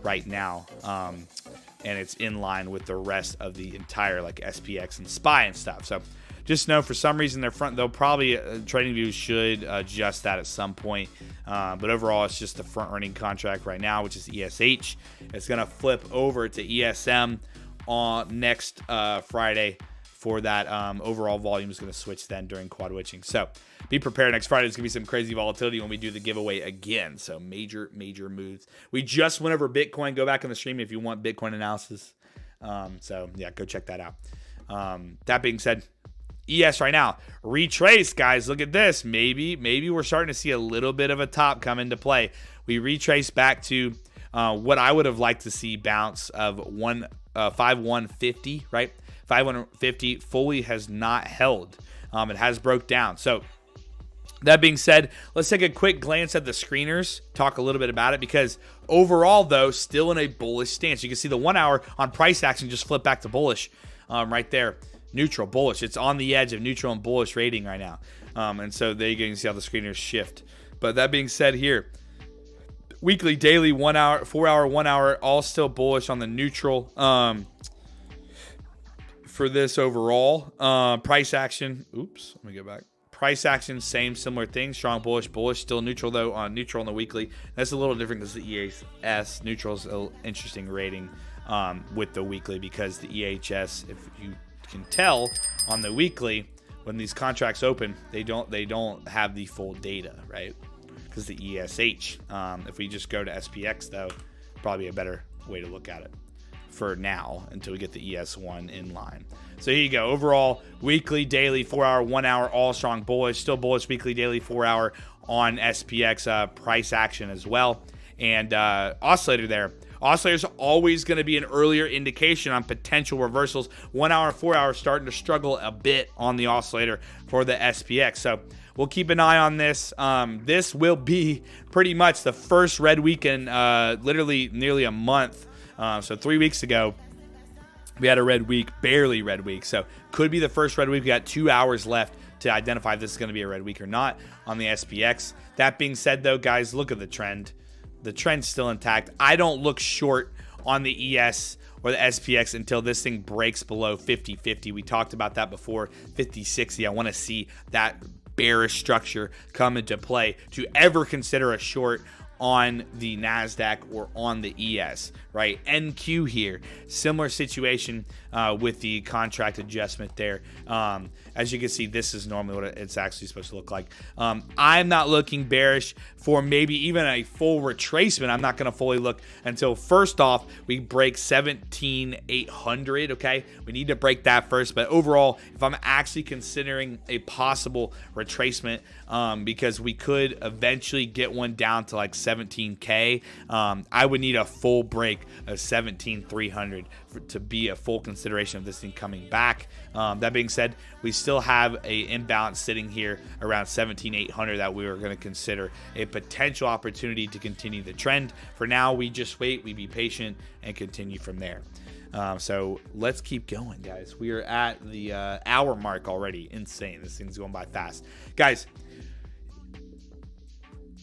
right now. And it's in line with the rest of the entire like SPX and SPY and stuff. So just know for some reason they'll probably TradingView should adjust that at some point. But overall, it's just the front running contract right now, which is ESH. It's going to flip over to ESM on next Friday for that. Overall volume is going to switch then during quad witching. So be prepared. Next Friday is going to be some crazy volatility when we do the giveaway again. So major moves. We just went over Bitcoin. Go back on the stream if you want Bitcoin analysis. So yeah, go check that out. That being said, ES right now, retrace, guys. Look at this. Maybe we're starting to see a little bit of a top come into play. We retrace back to what I would have liked to see bounce of 5150, right? 5150 fully has not held. It has broke down. So that being said, let's take a quick glance at the screeners, talk a little bit about it, because overall, though, still in a bullish stance. You can see the 1 hour on price action just flip back to bullish right there. Neutral, bullish. It's on the edge of neutral and bullish rating right now. And so there you can see how the screeners shift. But that being said here, weekly, daily, 1 hour, 4 hour, 1 hour, all still bullish on the neutral for this overall. Price action, oops, let me go back. Price action, similar thing. Strong bullish, still neutral though on neutral on the weekly. That's a little different because the EHS neutral is an interesting rating with the weekly, because the EHS, if you can tell on the weekly, when these contracts open, they don't have the full data, right? Because the ESH. If we just go to SPX though, probably a better way to look at it for now until we get the ES1 in line. So here you go. Overall, weekly, daily, 4 hour, 1 hour, all strong bullish. Still bullish weekly, daily, 4 hour on SPX price action as well. And oscillator there. Oscillator's always going to be an earlier indication on potential reversals. 1 hour, 4 hour starting to struggle a bit on the oscillator for the SPX. So we'll keep an eye on this. This will be pretty much the first red week in literally nearly a month. So 3 weeks ago, we had a red week, barely red week. So could be the first red week. We got 2 hours left to identify if this is going to be a red week or not on the SPX. That being said, though, guys, look at the trend. The trend's still intact. I don't look short on the ES or the SPX until this thing breaks below 50-50. We talked about that before, 50-60. I want to see that bearish structure come into play to ever consider a short on the NASDAQ or on the ES, right? NQ here, similar situation with the contract adjustment there. As you can see, this is normally what it's actually supposed to look like. I'm not looking bearish for maybe even a full retracement. I'm not going to fully look until, first off, we break 17,800, okay? We need to break that first. But overall, if I'm actually considering a possible retracement, because we could eventually get one down to like 17K, I would need a full break of 17,300 to be a full consideration of this thing coming back. That being said, we still have a imbalance sitting here around 17,800 that we were going to consider a potential opportunity to continue the trend. For now, we just wait, we be patient, and continue from there. So let's keep going, guys. We are at the hour mark already. Insane. This thing's going by fast. Guys,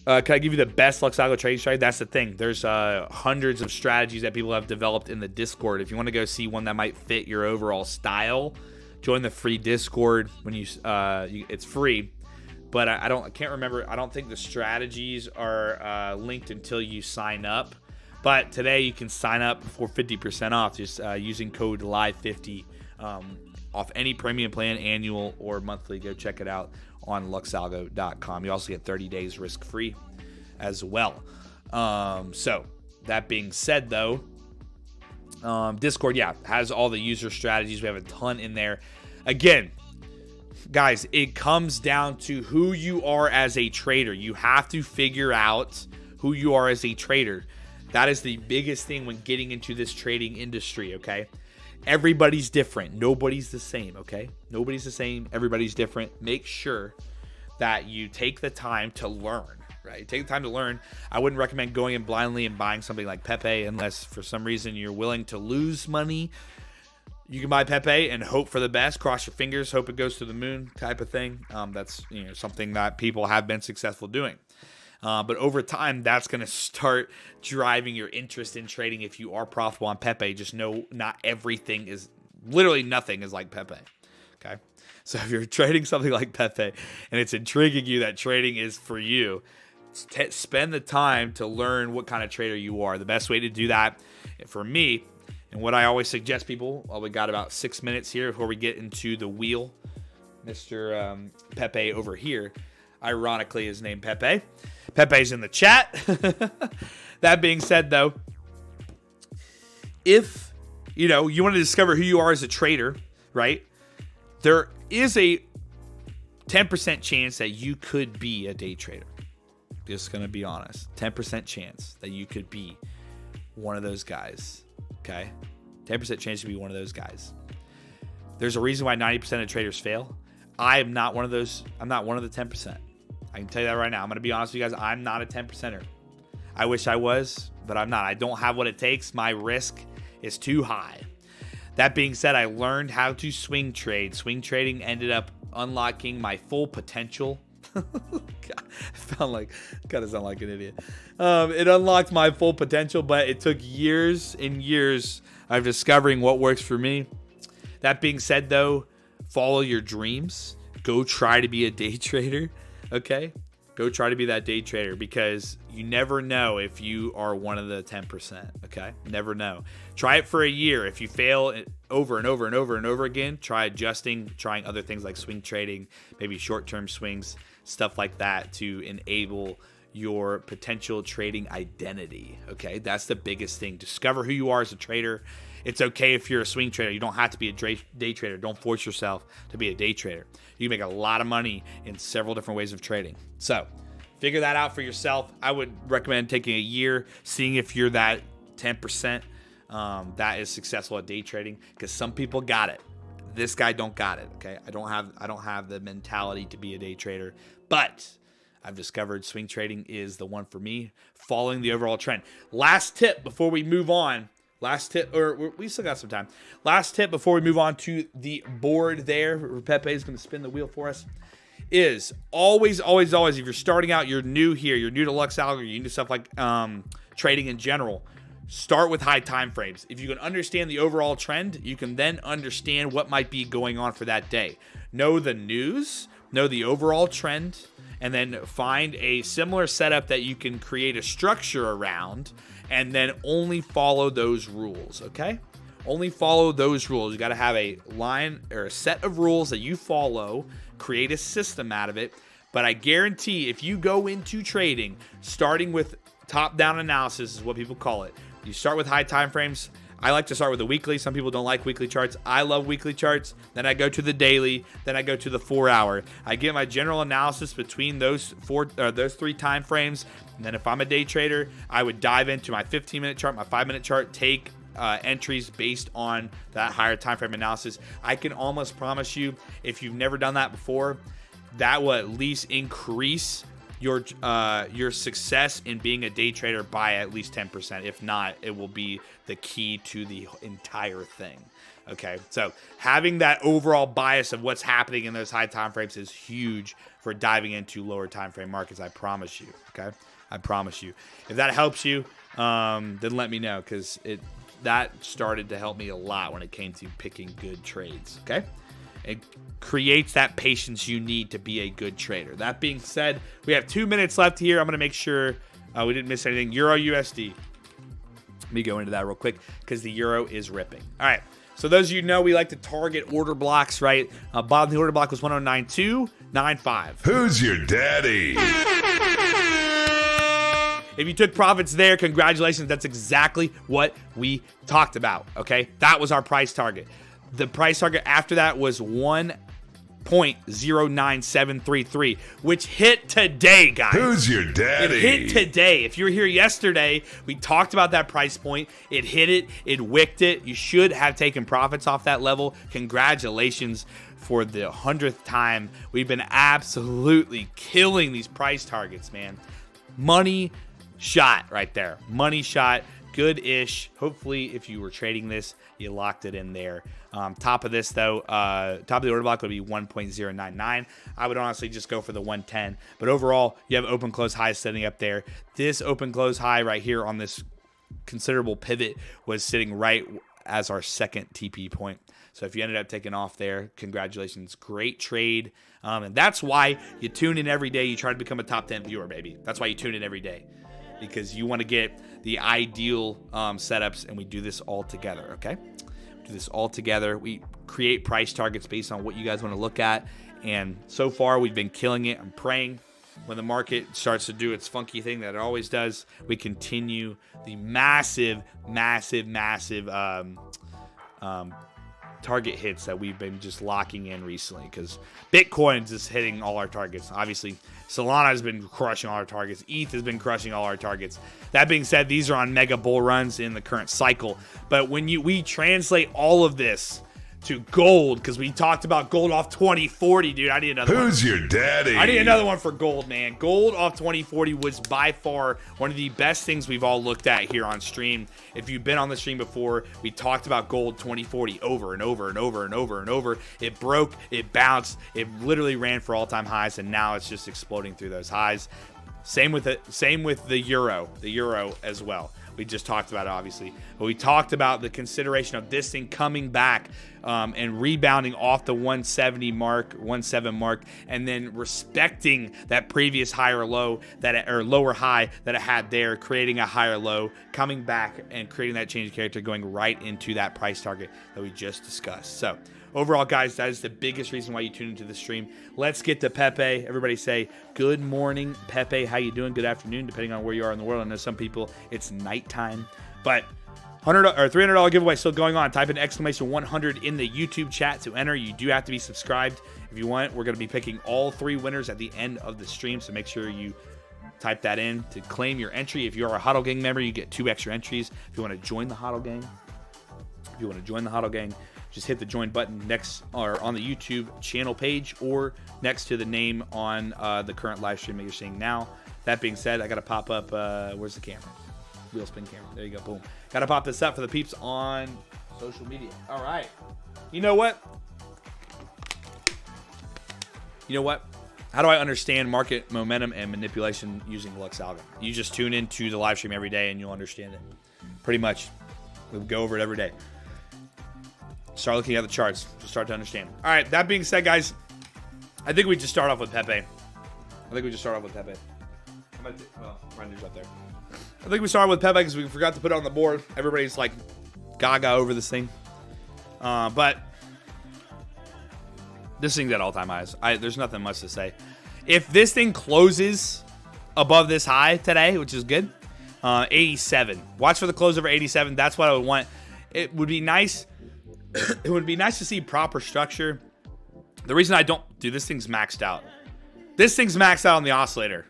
can I give you the best LuxAlgo trading strategy? That's the thing. There's hundreds of strategies that people have developed in the Discord. If you want to go see one that might fit your overall style, join the free Discord. When it's free, but I can't remember. I don't think the strategies are linked until you sign up. But today you can sign up for 50% off just using code LIVE50 off any premium plan, annual or monthly. Go check it out on LuxAlgo.com. You also get 30 days risk-free as well. So that being said, though, Discord, yeah, has all the user strategies. We have a ton in there. Again, guys, it comes down to who you are as a trader. You have to figure out who you are as a trader. That is the biggest thing when getting into this trading industry, okay? Everybody's different. Nobody's the same, okay? Nobody's the same. Everybody's different. Make sure that you take the time to learn, right? Take the time to learn. I wouldn't recommend going in blindly and buying something like Pepe unless for some reason you're willing to lose money. You can buy Pepe and hope for the best. Cross your fingers, hope it goes to the moon type of thing. That's something that people have been successful doing. But over time, that's going to start driving your interest in trading if you are profitable on Pepe. Just know not everything is, literally nothing is like Pepe. Okay? So if you're trading something like Pepe and it's intriguing you that trading is for you, spend the time to learn what kind of trader you are. The best way to do that for me, and what I always suggest people, well, we got about 6 minutes here before we get into the wheel. Mr. Pepe over here, ironically, is named Pepe. Pepe's in the chat. That being said, though, if you want to discover who you are as a trader, right? There is a 10% chance that you could be a day trader. Just going to be honest. 10% chance that you could be one of those guys. Okay? 10% chance to be one of those guys. There's a reason why 90% of traders fail. I am not one of those. I'm not one of the 10%. I can tell you that right now. I'm going to be honest with you guys. I'm not a 10%er. I wish I was, but I'm not. I don't have what it takes. My risk is too high. That being said, I learned how to swing trade. Swing trading ended up unlocking my full potential. God, I kind of sound like an idiot. It unlocked my full potential, but it took years and years of discovering what works for me. That being said, though, follow your dreams. Go try to be a day trader, okay? Go try to be that day trader, because you never know if you are one of the 10%, okay? Never know. Try it for a year. If you fail over and over and over and over again, try adjusting, trying other things like swing trading, maybe short-term swings, stuff like that to enable your potential trading identity, okay? That's the biggest thing. Discover who you are as a trader. It's okay if you're a swing trader. You don't have to be a day trader. Don't force yourself to be a day trader. You can make a lot of money in several different ways of trading. So figure that out for yourself. I would recommend taking a year, seeing if you're that 10% that is successful at day trading, because some people got it. This guy don't got it, okay? I don't have the mentality to be a day trader, but I've discovered swing trading is the one for me, following the overall trend. Last tip before we move on. We still got some time. Last tip before we move on to the board there, where Pepe is going to spin the wheel for us, is always, if you're starting out, you're new here, you're new to LuxAlgo, you're new to stuff like trading in general, start with high time frames. If you can understand the overall trend, you can then understand what might be going on for that day. Know the news, know the overall trend, and then find a similar setup that you can create a structure around, and then only follow those rules, okay? Only follow those rules. You got to have a line or a set of rules that you follow, create a system out of it. But I guarantee if you go into trading, starting with top-down analysis is what people call it. You start with high time frames. I like to start with the weekly. Some people don't like weekly charts. I love weekly charts. Then I go to the daily. Then I go to the 4-hour. I get my general analysis between those three time frames. And then if I'm a day trader, I would dive into my 15-minute chart, my 5-minute chart, take entries based on that higher time frame analysis. I can almost promise you, if you've never done that before, that will at least increase your success in being a day trader by at least 10%. If not, it will be the key to the entire thing. Okay, so having that overall bias of what's happening in those high time frames is huge for diving into lower time frame markets. I promise you. Okay, I promise you. If that helps you, then let me know, because that started to help me a lot when it came to picking good trades. Okay. It creates that patience you need to be a good trader. That being said, we have 2 minutes left here. I'm going to make sure we didn't miss anything. Euro USD. Let me go into that real quick, because the euro is ripping. All right. So those of you know, we like to target order blocks, right? Bottom of the order block was 109.295. Who's your daddy? If you took profits there, congratulations. That's exactly what we talked about, okay? That was our price target. The price target after that was 1.09733, which hit today, guys. Who's your daddy? It hit today. If you were here yesterday, we talked about that price point. It hit it. It wicked it. You should have taken profits off that level. Congratulations for the 100th time. We've been absolutely killing these price targets, man. Money shot right there. Money shot. good-ish. Hopefully, if you were trading this, you locked it in there. Top of this, though, top of the order block would be 1.099. I would honestly just go for the 110. But overall, you have open close highs setting up there. This open close high right here on this considerable pivot was sitting right as our second TP point. So if you ended up taking off there, congratulations. Great trade. And that's why you tune in every day. You try to become a top 10 viewer, baby. That's why you tune in every day, because you want to get the ideal setups, and we do this all together, okay? We do this all together. We create price targets based on what you guys want to look at, and so far we've been killing it. I'm praying when the market starts to do its funky thing that it always does, we continue the massive target hits that we've been just locking in recently, because Bitcoin's just hitting all our targets. Obviously, Solana has been crushing all our targets. ETH has been crushing all our targets. That being said, these are on mega bull runs in the current cycle. But when we translate all of this to gold, because we talked about gold off 2040, dude. I need another one. Who's your daddy? I need another one for gold, man. Gold off 2040 was by far one of the best things we've all looked at here on stream. If you've been on the stream before, we talked about gold 2040 over and over and over and over and over. It broke, it bounced, it literally ran for all-time highs, and now it's just exploding through those highs. Same with the euro as well. We just talked about it, obviously, but we talked about the consideration of this thing coming back and rebounding off the 170 mark, 17 mark, and then respecting that previous higher low or lower high that it had there, creating a higher low, coming back and creating that change of character, going right into that price target that we just discussed. So overall, guys, that is the biggest reason why you tune into the stream. Let's get to Pepe. Everybody say, good morning, Pepe. How you doing? Good afternoon, depending on where you are in the world. I know some people, it's nighttime. But $100 or $300 giveaway still going on. Type in exclamation 100 in the YouTube chat to enter. You do have to be subscribed if you want. We're going to be picking all 3 winners at the end of the stream, so make sure you type that in to claim your entry. If you're a HODL Gang member, you get 2 extra entries. If you want to join the HODL Gang, just hit the join button next or on the YouTube channel page or next to the name on the current live stream that you're seeing now. That being said, I got to pop up, where's the camera? Wheel spin camera. There you go. Boom. Got to pop this up for the peeps on social media. All right. You know what? How do I understand market momentum and manipulation using LuxAlgo? You just tune into the live stream every day and you'll understand it. Pretty much. We'll go over it every day. Start looking at the charts. Just start to understand. All right. That being said, guys, I think we just start off with Pepe. Well, Render's up there. I think we started with Pepe because we forgot to put it on the board. Everybody's like gaga over this thing. But this thing's at all-time highs. There's nothing much to say. If this thing closes above this high today, which is good, 87. Watch for the close over 87. That's what I would want. It would be nice. It would be nice to see proper structure. The reason I don't do this thing's maxed out. This thing's maxed out on the oscillator.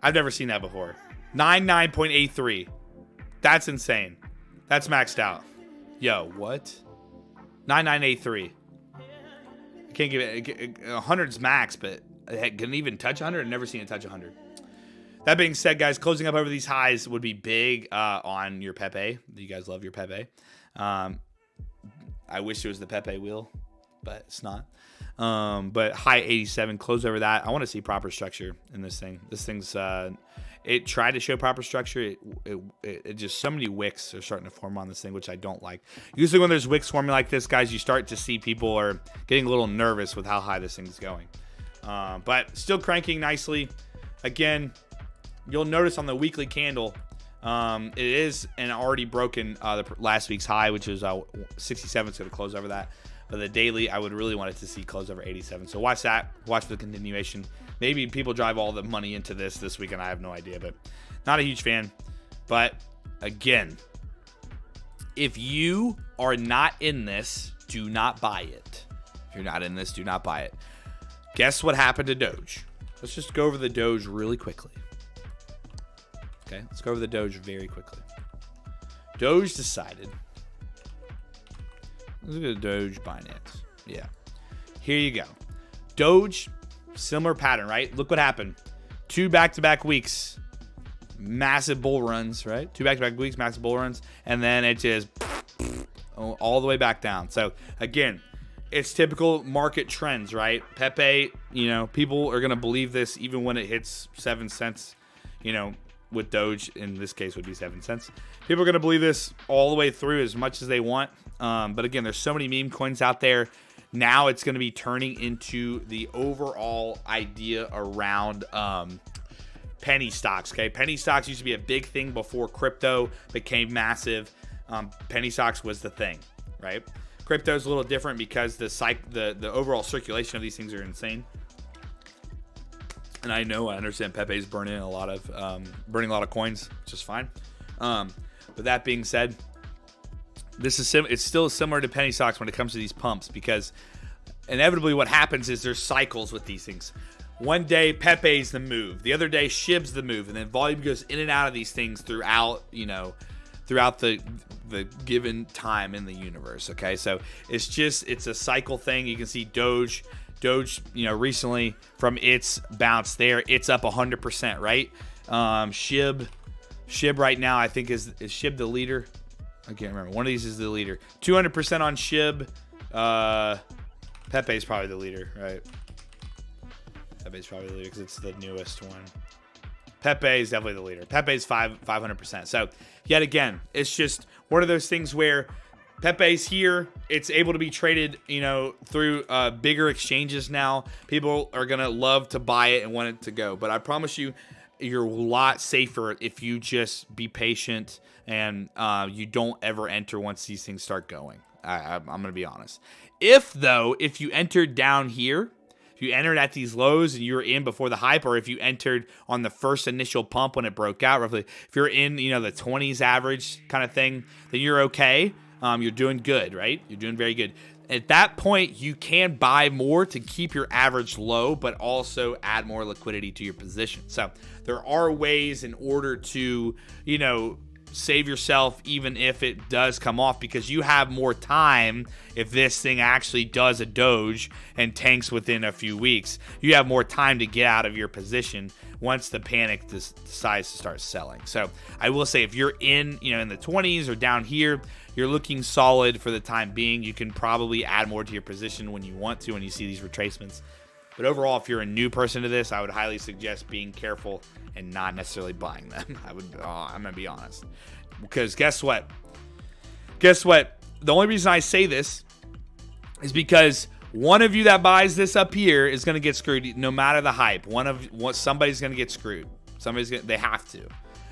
I've never seen that before. 99.83. That's insane. That's maxed out. Yo, what? 9983. I can't give it. 100's max, but it can even touch 100. I've never seen it touch 100. That being said, guys, closing up over these highs would be big on your Pepe. You guys love your Pepe. I wish it was the Pepe wheel, but it's not. But high 87, close over that. I want to see proper structure in this thing. This thing's it tried to show proper structure. It just, so many wicks are starting to form on this thing, which I don't like. Usually when there's wicks forming like this, guys, you start to see people are getting a little nervous with how high this thing's going. But still cranking nicely. Again, you'll notice on the weekly candle, it is an already broken the last week's high, which is 67. It's going to close over that. But the daily, I would really want it to see close over 87. So watch that. Watch for the continuation. Maybe people drive all the money into this weekend. I have no idea, but not a huge fan. But again, if you are not in this, do not buy it. If you're not in this, do not buy it. Guess what happened to Doge? Let's just go over the Doge really quickly. Okay, let's go over the Doge very quickly. Doge decided. Look at Doge Binance. Yeah. Here you go. Doge, similar pattern, right? Look what happened. 2 back-to-back weeks. massive bull runs, right? 2 back-to-back weeks, massive bull runs, and then it just all the way back down. So again, it's typical market trends, right? Pepe, you know, people are going to believe this even when it hits 7 cents, you know, with Doge in this case would be 7 cents. People are going to believe this all the way through as much as they want. But again, there's so many meme coins out there. Now it's going to be turning into the overall idea around penny stocks. Okay, penny stocks used to be a big thing before crypto became massive. Penny stocks was the thing, right? Crypto is a little different because the overall circulation of these things are insane. And I understand Pepe's burning a lot of coins, which is fine. But that being said, this is it's still similar to penny stocks when it comes to these pumps, because inevitably what happens is there's cycles with these things. One day Pepe's the move, the other day SHIB's the move, and then volume goes in and out of these things throughout the given time in the universe. Okay, so it's a cycle thing. You can see Doge, recently from its bounce there, it's up 100%, right? SHIB right now, I think is SHIB the leader? I can't remember. One of these is the leader. 200% on SHIB. Pepe's probably the leader, right? Pepe's probably the leader because it's the newest one. Pepe is definitely the leader. Pepe's 500%. So yet again, it's just one of those things where Pepe's here. It's able to be traded, through bigger exchanges now. People are going to love to buy it and want it to go. But I promise you, you're a lot safer if you just be patient and you don't ever enter once these things start going. I'm going to be honest. If you entered down here, if you entered at these lows and you were in before the hype, or if you entered on the first initial pump when it broke out, roughly, if you're in, the 20s average kind of thing, then you're okay. You're doing good, right? You're doing very good. At that point, you can buy more to keep your average low, but also add more liquidity to your position. So there are ways in order to, save yourself even if it does come off, because you have more time. If this thing actually does a Doge and tanks within a few weeks, you have more time to get out of your position once the panic decides to start selling. So I will say, if you're in the 20s or down here, you're looking solid for the time being. You can probably add more to your position when you want to, when you see these retracements. But overall, if you're a new person to this, I would highly suggest being careful and not necessarily buying them. I'm going to be honest. Because guess what? The only reason I say this is because one of you that buys this up here is going to get screwed no matter the hype. Somebody's going to get screwed. They have to.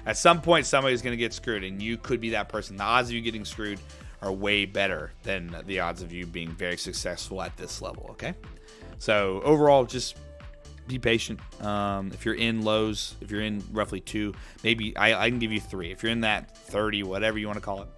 At some point, somebody's going to get screwed, and you could be that person. The odds of you getting screwed are way better than the odds of you being very successful at this level, okay? So overall, just be patient. If you're in lows, if you're in roughly 2, maybe I can give you 3. If you're in that 30, whatever you want to call it,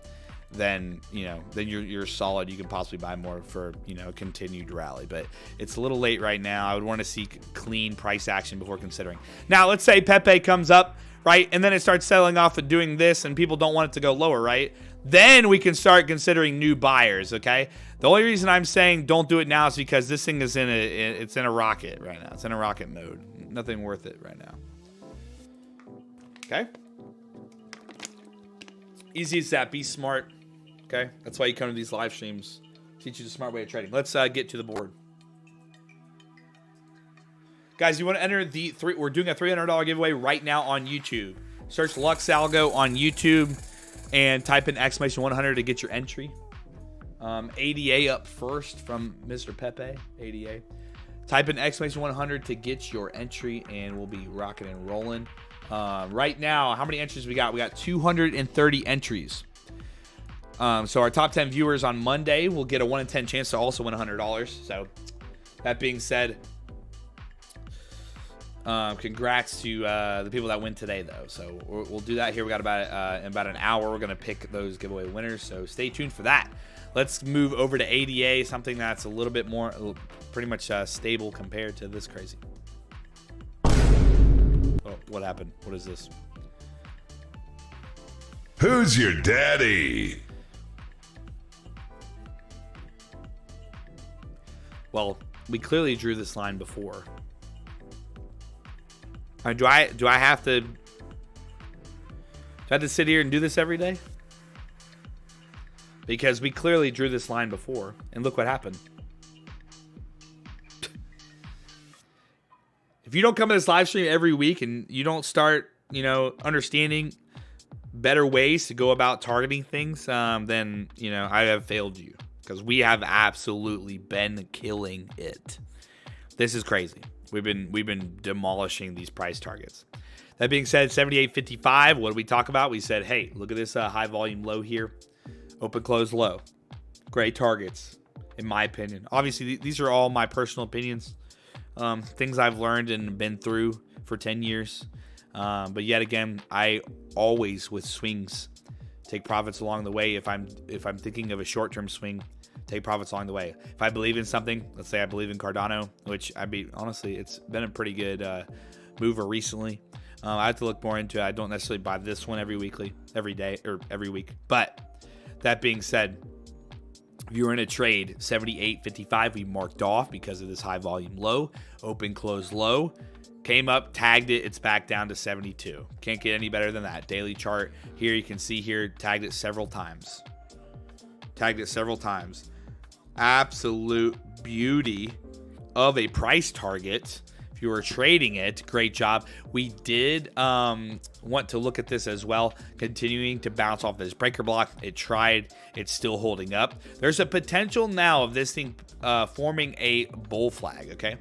then you're solid. You can possibly buy more for a continued rally. But it's a little late right now. I would want to see clean price action before considering. Now, let's say Pepe comes up, right, and then it starts selling off and doing this, and people don't want it to go lower, right? Then we can start considering new buyers, okay? The only reason I'm saying don't do it now is because this thing is in a rocket right now. It's in a rocket mode. Nothing worth it right now. Okay? Easy as that. Be smart. Okay? That's why you come to these live streams. Teach you the smart way of trading. Let's get to the board. Guys, you want to enter we're doing a $300 giveaway right now on YouTube. Search LuxAlgo on YouTube and type in !100 to get your entry. ADA up first from Mr. Pepe. ADA. Type in !100 to get your entry, and we'll be rocking and rolling. Right now, how many entries we got? We got 230 entries. So our top 10 viewers on Monday will get a 1 in 10 chance to also win $100. So that being said, congrats to the people that win today, though. So we'll do that here. We got in about an hour. We're going to pick those giveaway winners. So stay tuned for that. Let's move over to ADA, something that's a little bit more, pretty much stable compared to this crazy. Oh, what happened? What is this? Who's your daddy? Well, we clearly drew this line before. Do I have to I have to sit here and do this every day? Because we clearly drew this line before, and look what happened. If you don't come to this live stream every week and you don't start, understanding better ways to go about targeting things, then, I have failed you. Because we have absolutely been killing it. This is crazy. We've been demolishing these price targets. That being said, 78.55, what did we talk about? We said, hey, look at this high volume low here. Open, close, low. Great targets, in my opinion. Obviously, these are all my personal opinions. Things I've learned and been through for 10 years. But yet again, I always, with swings, take profits along the way. If I'm thinking of a short-term swing, take profits along the way. If I believe in something, let's say I believe in Cardano, which honestly, it's been a pretty good mover recently. I have to look more into it. I don't necessarily buy this one every day, or every week. But that being said, if you were in a trade, 78.55, we marked off because of this high volume low, open, close, low, came up, tagged it, it's back down to 72. Can't get any better than that. Daily chart here, you can see here, tagged it several times. Absolute beauty of a price target. If you were trading it, great job. We did want to look at this as well, continuing to bounce off this breaker block. It's still holding up. There's a potential now of this thing forming a bull flag, okay?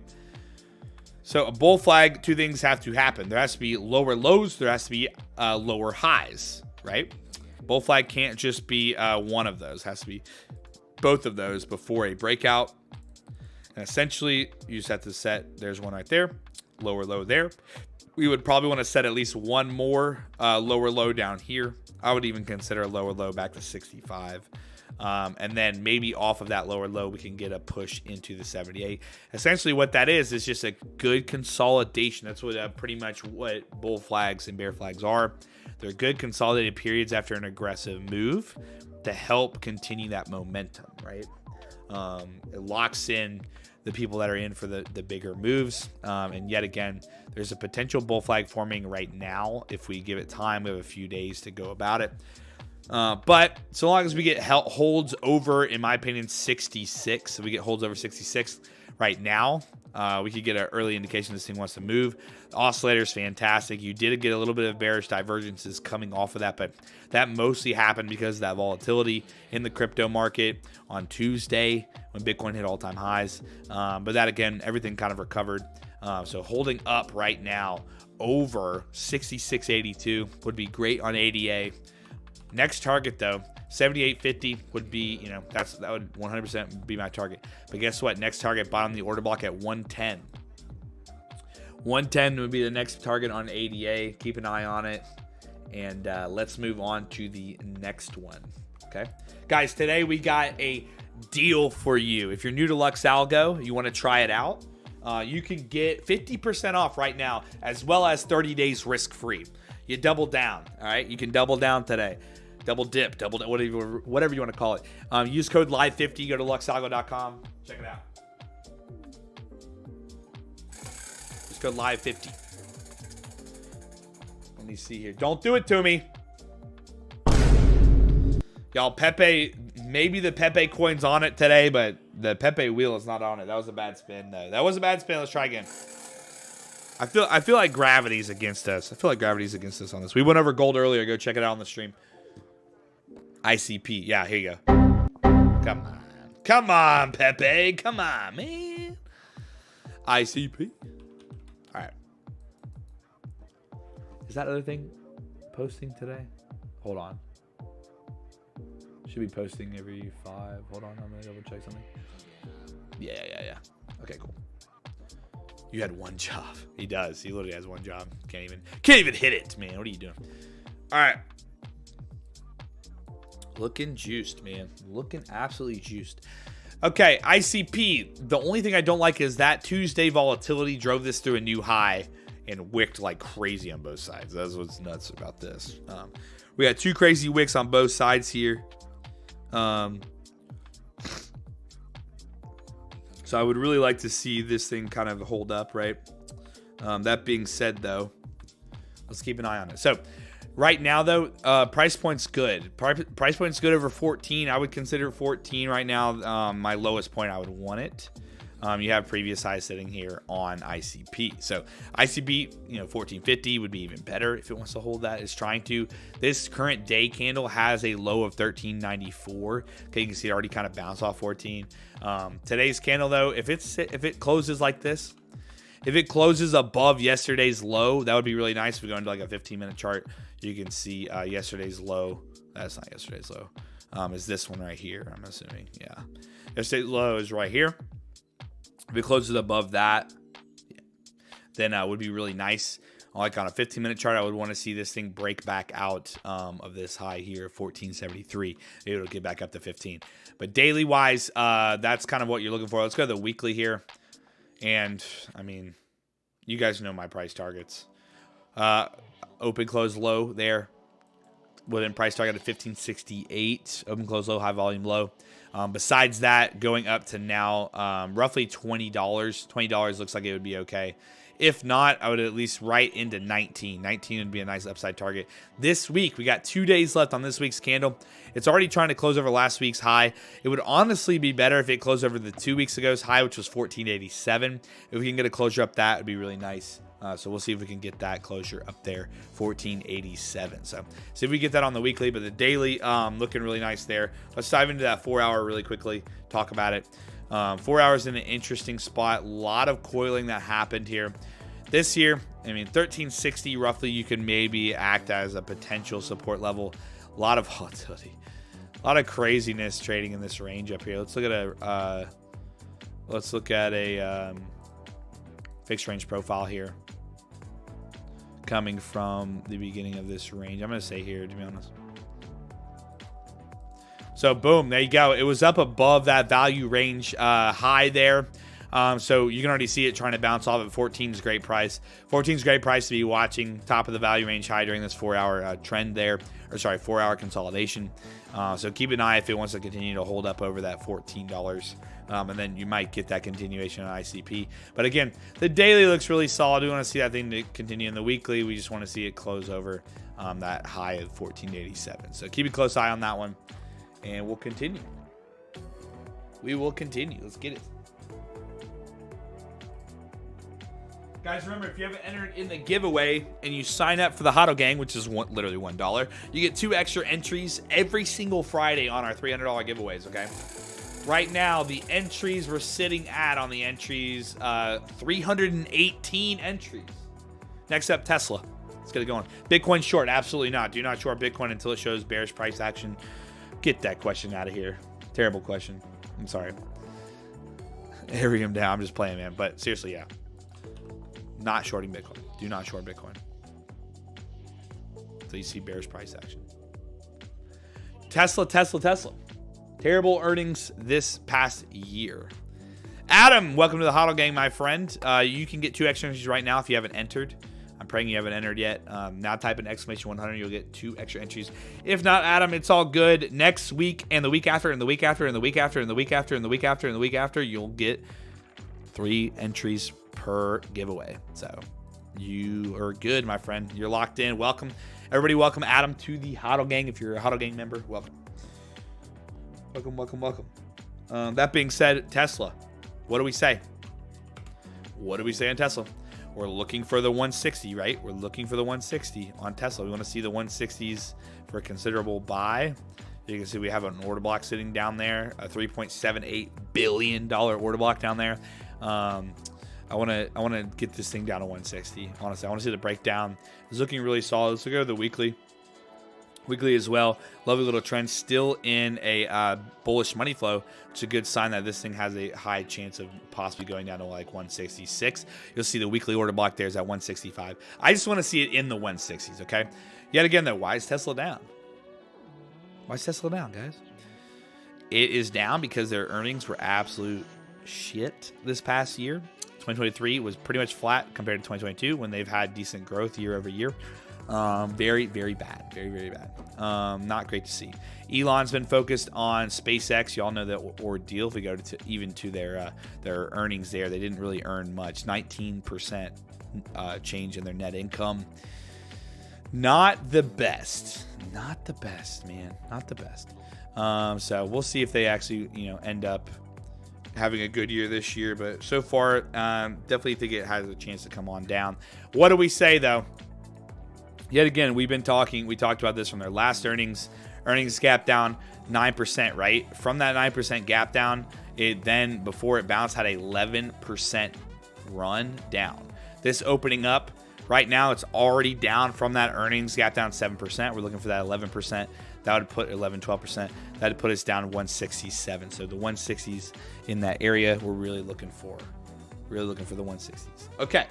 So a bull flag, two things have to happen. There has to be lower lows, there has to be lower highs, right? Bull flag can't just be one of those. It has to be both of those before a breakout. And essentially, you just have to set, there's one right there, lower low there. We would probably want to set at least one more lower low down here. I would even consider a lower low back to 65. And then maybe off of that lower low, we can get a push into the 78. Essentially, what that is just a good consolidation. That's what pretty much what bull flags and bear flags are. They're good consolidated periods after an aggressive move to help continue that momentum, right? It locks in the people that are in for the bigger moves. And yet again, there's a potential bull flag forming right now. If we give it time, we have a few days to go about it. But so long as we get holds over, in my opinion, 66, so we get holds over 66 right now, we could get an early indication this thing wants to move. The oscillator is fantastic. You did get a little bit of bearish divergences coming off of that, but that mostly happened because of that volatility in the crypto market on Tuesday when Bitcoin hit all-time highs. But that, again, everything kind of recovered. So holding up right now over 66.82 would be great on ADA. Next target, though, 78.50 would be, that would 100% be my target. But guess what? Next target, bottom of the order block at 110. 110 would be the next target on ADA. Keep an eye on it. And let's move on to the next one. Okay, guys, today we got a deal for you. If you're new to LuxAlgo, you want to try it out, you can get 50% off right now, as well as 30 days risk-free. You double down, all right? You can double down today. Double dip, whatever you want to call it. Use code LIVE50. Go to LuxAlgo.com. Check it out. Use code LIVE50. Let me see here. Don't do it to me. Y'all, Pepe, maybe the Pepe coin's on it today, but the Pepe wheel is not on it. That was a bad spin, though. That was a bad spin. Let's try again. I feel like gravity's against us. I feel like gravity's against us on this. We went over gold earlier. Go check it out on the stream. ICP. Yeah, here you go. Come on. Come on, Pepe. Come on, man. ICP. All right. Is that other thing posting today? Hold on. Should be posting every 5. Hold on. I'm going to double check something. Yeah. Okay, cool. You had one job. He does. He literally has one job. Can't even hit it, man. What are you doing? All right. Looking juiced, man. Looking absolutely juiced. Okay, ICP. The only thing I don't like is that Tuesday volatility drove this through a new high and wicked like crazy on both sides. That's what's nuts about this. We got 2 crazy wicks on both sides here. So I would really like to see this thing kind of hold up, right? That being said, though, let's keep an eye on it. So Right now, though, price point's good. Price point's good over 14. I would consider 14 right now my lowest point. I would want it. You have previous highs sitting here on ICP. So ICP, 1450 would be even better if it wants to hold that. It's trying to. This current day candle has a low of 1394. Okay, you can see it already kind of bounced off 14. Today's candle, though, if it closes like this, if it closes above yesterday's low, that would be really nice. If we go into like a 15-minute chart, you can see yesterday's low. That's not yesterday's low. Is this one right here, I'm assuming. Yeah. Yesterday's low is right here. If it closes above that, then it would be really nice. Like on a 15-minute chart, I would want to see this thing break back out of this high here, 1473. It'll get back up to 15. But daily-wise, that's kind of what you're looking for. Let's go to the weekly here. And, I mean, you guys know my price targets. Open, close, low there. Within price target of 1568. Open, close, low, high volume, low. Besides that, going up to now roughly $20. $20 looks like it would be okay. If not, I would at least write into 19. 19 would be a nice upside target. This week, we got 2 days left on this week's candle. It's already trying to close over last week's high. It would honestly be better if it closed over the 2 weeks ago's high, which was 1487. If we can get a closure up that, it would be really nice. So we'll see if we can get that closure up there, 1487. So see if we get that on the weekly, but the daily looking really nice there. Let's dive into that 4 hour really quickly, talk about it. 4 hours in an interesting spot. A lot of coiling that happened here. This year, I mean, 1360 roughly, you can maybe act as a potential support level. A lot of volatility. A lot of craziness trading in this range up here. Let's look at a fixed range profile here. Coming from the beginning of this range. I'm going to say here, to be honest. So, boom, there you go. It was up above that value range high there. So, you can already see it trying to bounce off at 14 is a great price. 14 is a great price to be watching. Top of the value range high during this 4 hour trend there. Or, sorry, 4 hour consolidation. So, keep an eye if it wants to continue to hold up over that $14. And then you might get that continuation on ICP. But again, the daily looks really solid. We want to see that thing to continue in the weekly. We just want to see it close over that high of 1487. So keep a close eye on that one. And we'll continue. We will continue. Let's get it. Guys, remember, if you haven't entered in the giveaway and you sign up for the HODL Gang, which is literally $1, you get 2 extra entries every single Friday on our $300 giveaways, okay? Right now, the entries we're sitting at on the entries, 318 entries. Next up, Tesla. Let's get it going. Bitcoin short? Absolutely not. Do not short Bitcoin until it shows bearish price action. Get that question out of here. Terrible question. I'm sorry. Ethereum down. I'm just playing, man. But seriously, yeah. Not shorting Bitcoin. Do not short Bitcoin until you see bearish price action. Tesla. Terrible earnings this past year. Adam, welcome to the HODL Gang, my friend. You can get 2 extra entries right now if you haven't entered. I'm praying you haven't entered yet. Now type in exclamation 100. You'll get 2 extra entries. If not, Adam, it's all good. Next week and the week after and the week after and the week after and the week after and the week after and the week after, you'll get 3 entries per giveaway. So you are good, my friend. You're locked in. Welcome. Everybody, welcome Adam to the HODL Gang. If you're a HODL Gang member, welcome. Welcome. That being said, Tesla. What do we say? What do we say on Tesla? We're looking for the 160, right? We're looking for the 160 on Tesla. We want to see the 160s for a considerable buy. You can see we have an order block sitting down there, a $3.78 billion order block down there. I want to get this thing down to 160. Honestly, I want to see the breakdown. It's looking really solid. Let's go to the weekly. Weekly as well. Lovely little trend. Still in a bullish money flow, which is a good sign that this thing has a high chance of possibly going down to like 166. You'll see the weekly order block there is at 165. I just want to see it in the 160s, okay? Yet again, though, why is Tesla down? Why is Tesla down, guys? It is down because their earnings were absolute shit this past year. 2023 was pretty much flat compared to 2022 when they've had decent growth year over year. Very, very bad. Very bad. Not great to see. Elon's been focused on SpaceX. Y'all know that ordeal. If we go to their earnings there, they didn't really earn much. 19% change in their net income. Not the best. Not the best, man. Not the best. So we'll see if they actually, end up having a good year this year. But so far, definitely think it has a chance to come on down. What do we say, though? Yet again, we talked about this from their last earnings. Earnings gap down 9%, right? From that 9% gap down, it then, before it bounced, had 11% run down. This opening up, right now, it's already down from that earnings gap down 7%. We're looking for that 11%. That would put 11, 12%. That would put us down 167. So the 160s in that area, we're really looking for. Really looking for the 160s. Okay.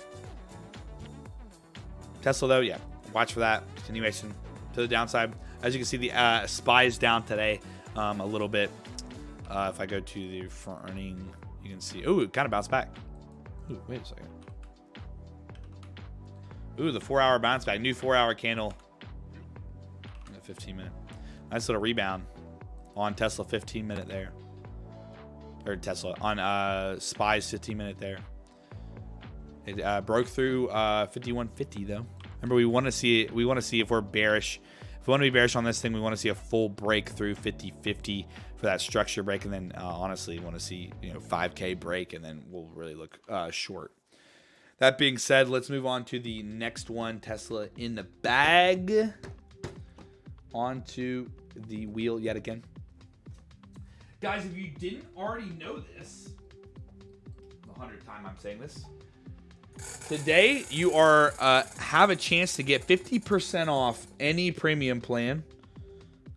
Tesla, though, yeah. Watch for that continuation to the downside. As you can see, the SPY is down today a little bit. If I go to the front earning, you can see. Ooh, it kind of bounced back. Ooh, wait a second. Ooh, the 4-hour bounce back. New 4-hour candle. 15-minute. Nice little rebound on Tesla 15-minute there. Or Tesla. On SPY's 15-minute there. It broke through 51.50 though. Remember, we want to see it. We want to see if we're bearish. If we want to be bearish on this thing, we want to see a full breakthrough 50.50 for that structure break, and then honestly, want to see 5K break, and then we'll really look short. That being said, let's move on to the next one. Tesla in the bag. Onto the wheel yet again. Guys, if you didn't already know this, the 100th time I'm saying this, today you are have a chance to get 50% off any premium plan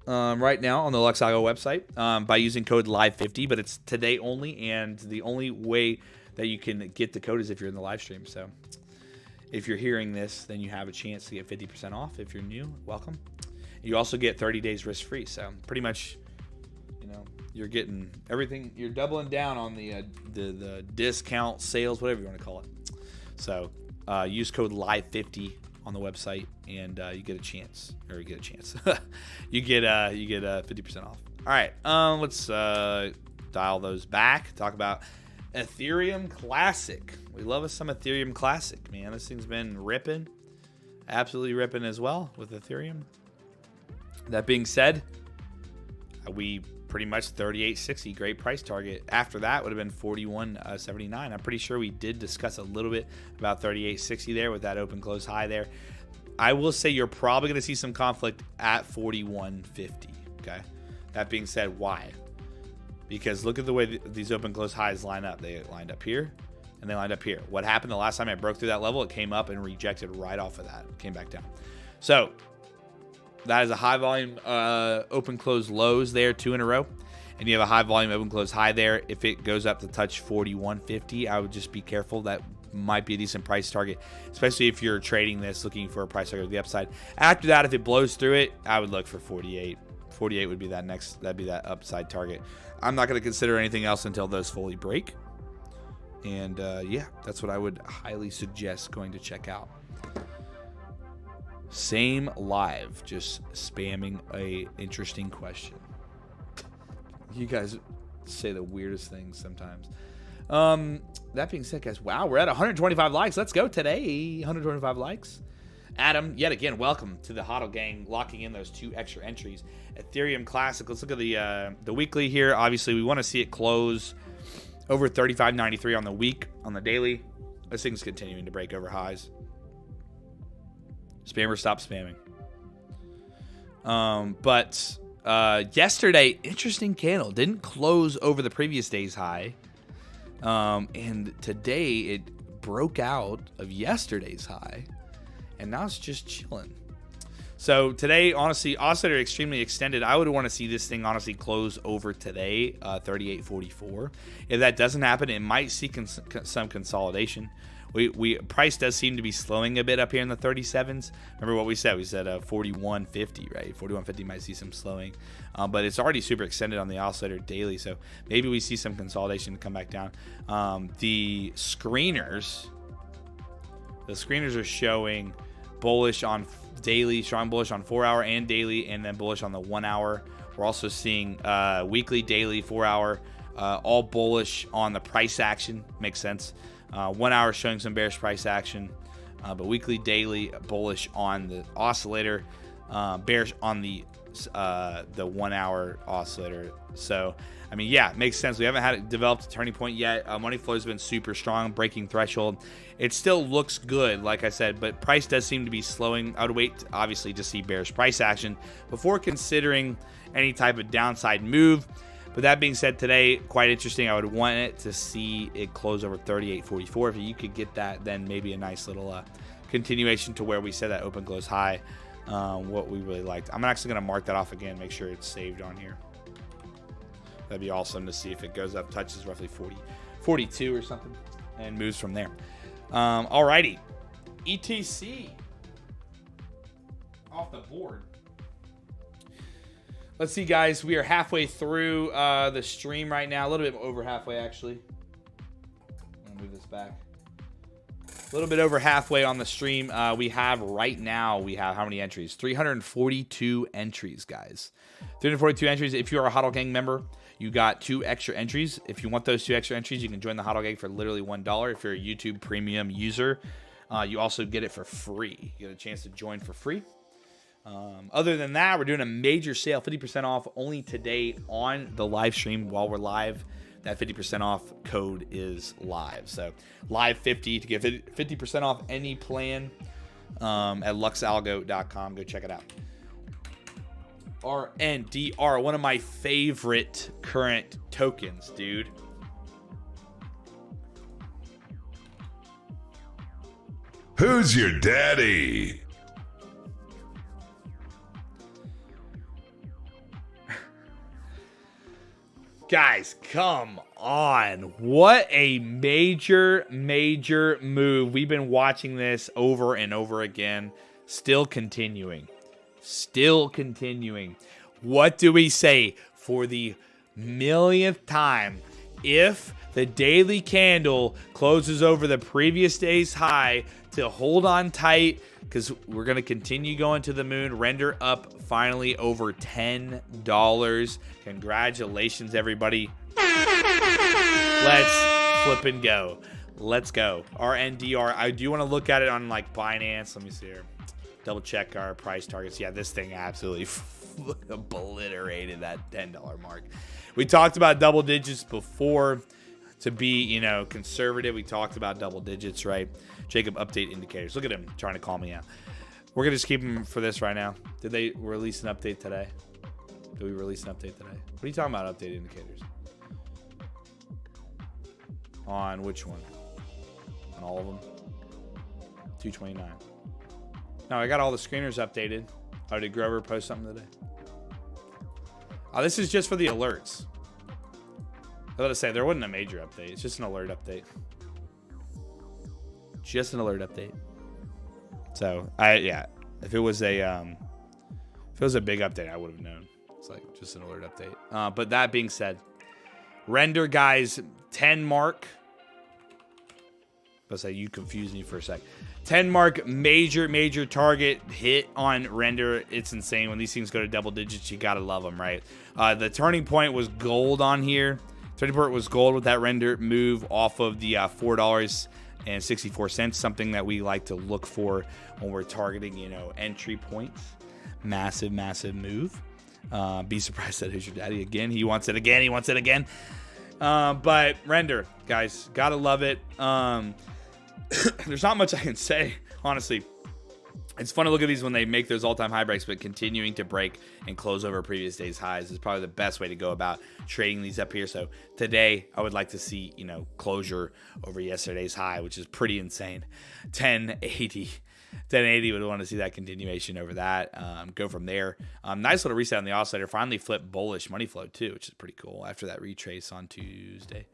right now on the LuxAlgo website by using code LIVE50, but it's today only, and the only way that you can get the code is if you're in the live stream. So if you're hearing this, then you have a chance to get 50% off. If you're new, welcome. You also get 30 days risk-free. So pretty much, you're getting everything. You're doubling down on the discount sales, whatever you want to call it. So use code LIVE50 on the website, and you get a chance. Or you get a chance. you get 50% off. All right, let's dial those back. Talk about Ethereum Classic. We love us some Ethereum Classic, man. This thing's been ripping, absolutely ripping as well with Ethereum. That being said, we pretty much 38.60, great price target. After that would have been 41.79. I'm pretty sure we did discuss a little bit about 38.60 there with that open close high there. I will say you're probably going to see some conflict at 41.50. Okay. That being said, why? Because look at the way these open close highs line up. They lined up here and they lined up here. What happened the last time it broke through that level? It came up and rejected right off of that. It came back down. So that is a high volume open close lows there, 2 in a row. And you have a high volume open close high there. If it goes up to touch 41.50, I would just be careful. That might be a decent price target, especially if you're trading this looking for a price target to the upside. After that, if it blows through it, I would look for 48. 48 would be that'd be that upside target. I'm not going to consider anything else until those fully break. And yeah, that's what I would highly suggest going to check out. Same live, just spamming a interesting question. You guys say the weirdest things sometimes. That being said, guys, wow, we're at 125 likes. Let's go today. 125 likes. Adam, yet again, welcome to the HODL gang, locking in those 2 extra entries. Ethereum Classic. Let's look at the weekly here. Obviously, we want to see it close over 35.93 on the week. On the daily, this thing's continuing to break over highs. Spammer, stop spamming. But yesterday, interesting candle. Didn't close over the previous day's high. And today, it broke out of yesterday's high. And now it's just chilling. So today, honestly, oscillator extremely extended. I would want to see this thing honestly close over today, 38.44. If that doesn't happen, it might see some consolidation. Price does seem to be slowing a bit up here in the 37s. Remember what we said? We said 41.50, right? 41.50 might see some slowing, but it's already super extended on the oscillator daily. So maybe we see some consolidation to come back down. The screeners are showing bullish on daily, strong bullish on 4-hour and daily, and then bullish on the 1 hour. We're also seeing weekly, daily, 4-hour, all bullish on the price action. Makes sense. 1 hour showing some bearish price action. But weekly, daily, bullish on the oscillator, bearish on the 1 hour oscillator. So, I mean, yeah, it makes sense. We haven't had it developed a turning point yet. Money flow has been super strong, breaking threshold. It still looks good, like I said, but price does seem to be slowing. I would wait, obviously, to see bearish price action before considering any type of downside move. But that being said, today, quite interesting. I would want it to see it close over 38.44. If you could get that, then maybe a nice little continuation to where we said that open close high, what we really liked. I'm actually going to mark that off again, make sure it's saved on here. That'd be awesome to see if it goes up, touches roughly 42 or something, and moves from there. Alrighty. ETC off the board. Let's see, guys. We are halfway through the stream right now. A little bit over halfway, actually. I'm gonna move this back. A little bit over halfway on the stream. We have right now, how many entries? 342 entries, guys. 342 entries. If you're a Huddle Gang member, you got 2 extra entries. If you want those 2 extra entries, you can join the Huddle Gang for literally $1. If you're a YouTube premium user, you also get it for free. You get a chance to join for free. Other than that, we're doing a major sale, 50% off only today on the live stream while we're live. That 50% off code is live. So live 50 to get 50% off any plan at LuxAlgo.com. Go check it out. RNDR, one of my favorite current tokens, dude. Who's your daddy? Guys, come on. What a major move. We've been watching this over and over again. Still continuing. What do we say for the millionth time? If the daily candle closes over the previous day's high, to hold on tight, because we're going to continue going to the moon. Render up finally over $10. Congratulations, everybody. Let's flip and go. Let's go. RNDR. I do want to look at it on like Binance. Let me see here. Double check our price targets. Yeah, this thing absolutely obliterated that $10 mark. We talked about double digits before. To be, conservative, we talked about double digits, right? Jacob, update indicators. Look at him trying to call me out. We're going to just keep him for this right now. Did they release an update today? Did we release an update today? What are you talking about, update indicators? On which one? On all of them? 229. No, I got all the screeners updated. Oh, did Grover post something today? Oh, this is just for the alerts. I was about to say, there wasn't a major update. It's just an alert update. Just an alert update. So, if it was a big update, I would have known. It's like just an alert update. But that being said, render, guys, 10 mark. Let's say you confused me for a sec. 10 mark, major target hit on render. It's insane. When these things go to double digits, you got to love them, right? The turning point was gold on here. Turning point was gold with that render move off of the $4.64, something that we like to look for when we're targeting, entry points. Massive move. Be surprised that who's your daddy again. He wants it again. But render, guys, gotta love it. There's not much I can say, honestly. It's fun to look at these when they make those all-time high breaks, but continuing to break and close over previous day's highs is probably the best way to go about trading these up here. So today, I would like to see, closure over yesterday's high, which is pretty insane. 1080. 1080 would want to see that continuation over that. Go from there. Nice little reset on the oscillator. Finally flipped bullish money flow too, which is pretty cool after that retrace on Tuesday.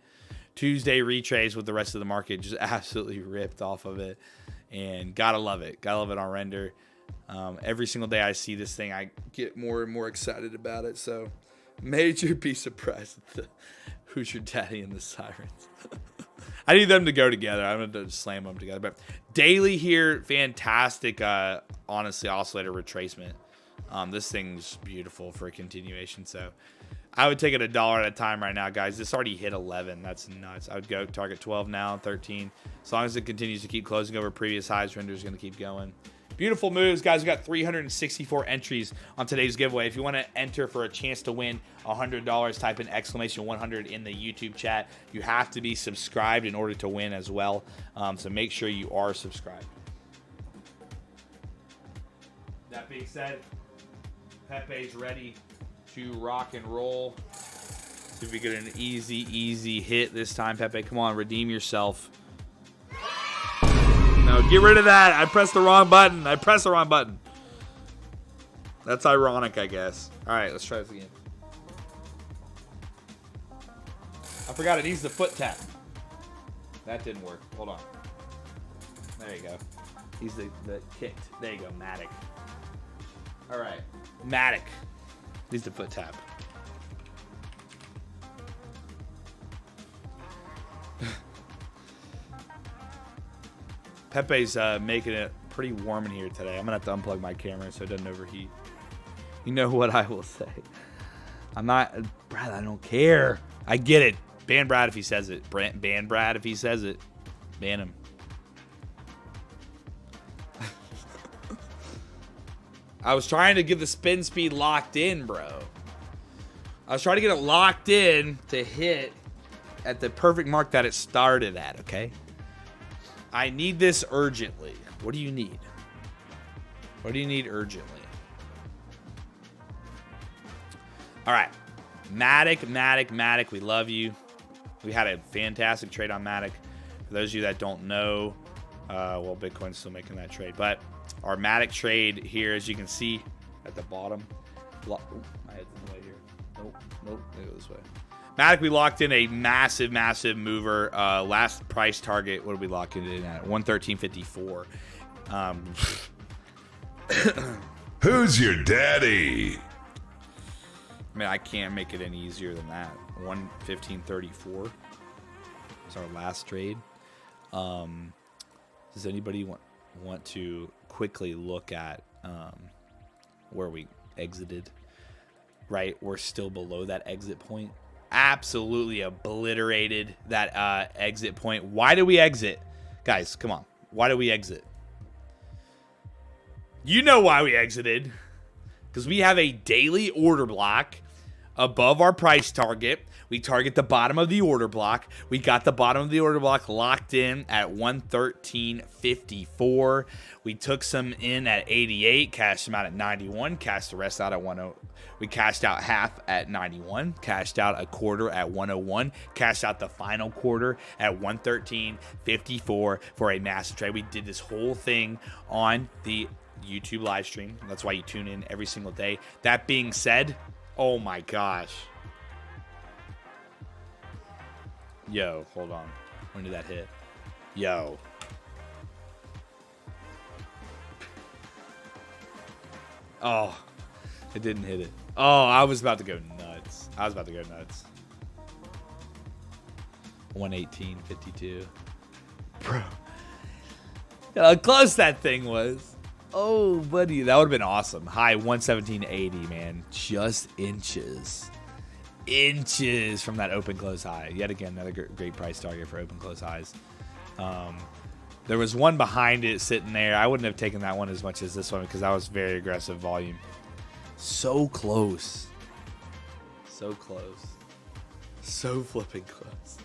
Tuesday retrace with the rest of the market just absolutely ripped off of it. And gotta love it. Gotta love it on render. Every single day I see this thing, I get more and more excited about it. So major be surprised at the who's your daddy and the sirens. I need them to go together. I'm going to slam them together. But daily here, fantastic, honestly, oscillator retracement. This thing's beautiful for a continuation. So I would take it $1 at a time right now, guys. This already hit 11. That's nuts. I would go target 12 now, 13. As long as it continues to keep closing over previous highs, Render's going to keep going. Beautiful moves, guys. We got 364 entries on today's giveaway. If you want to enter for a chance to win $100, type in !100 in the YouTube chat. You have to be subscribed in order to win as well. So make sure you are subscribed. That being said, Pepe's ready to rock and roll. See if we get an easy hit this time. Pepe, come on, redeem yourself. No, get rid of that. I pressed the wrong button. That's ironic, I guess. All right, let's try this again. I forgot it needs the foot tap. That didn't work. Hold on. There you go. He's the kicked. There you go, Matic. All right, Matic. Needs the foot tap. Pepe's making it pretty warm in here today. I'm gonna have to unplug my camera so it doesn't overheat. You know what I will say. I'm not, Brad, I don't care. I get it. Ban Brad if he says it. Ban Brad if he says it. Ban him. I was trying to get the spin speed locked in, bro. I was trying to get it locked in to hit at the perfect mark that it started at, okay? I need this urgently. What do you need? What do you need urgently? All right. Matic. We love you. We had a fantastic trade on Matic. For those of you that don't know, well, Bitcoin's still making that trade. But our Matic trade here, as you can see at the bottom. My head's in the way here. Nope. They go this way. Matic, we locked in a massive mover. Last price target, what did we lock it in at? 113.54. Who's your daddy? I mean, I can't make it any easier than that. 115.34. It's our last trade. Does anybody want to quickly look at where we exited? Right, we're still below that exit point. Absolutely obliterated that exit point. Why did we exit? Guys, come on. Why did we exit? You know why we exited. Because we have a daily order block above our price target. We target the bottom of the order block. We got the bottom of the order block locked in at 113.54. We took some in at 88, cashed them out at 91, cashed the rest out at 10. We cashed out half at 91, cashed out a quarter at 101, cashed out the final quarter at 113.54 for a massive trade. We did this whole thing on the YouTube live stream. That's why you tune in every single day. That being said, oh my gosh. Yo, hold on. When did that hit? Yo. Oh, it didn't hit it. Oh, I was about to go nuts. 118.52. Bro. How close that thing was. Oh, buddy. That would have been awesome. High 117.80, man. Just inches. Inches from that open close high. Yet again, another great price target for open close highs. There was one behind it sitting there. I wouldn't have taken that one as much as this one because that was very aggressive volume. So close. So close. So flipping close.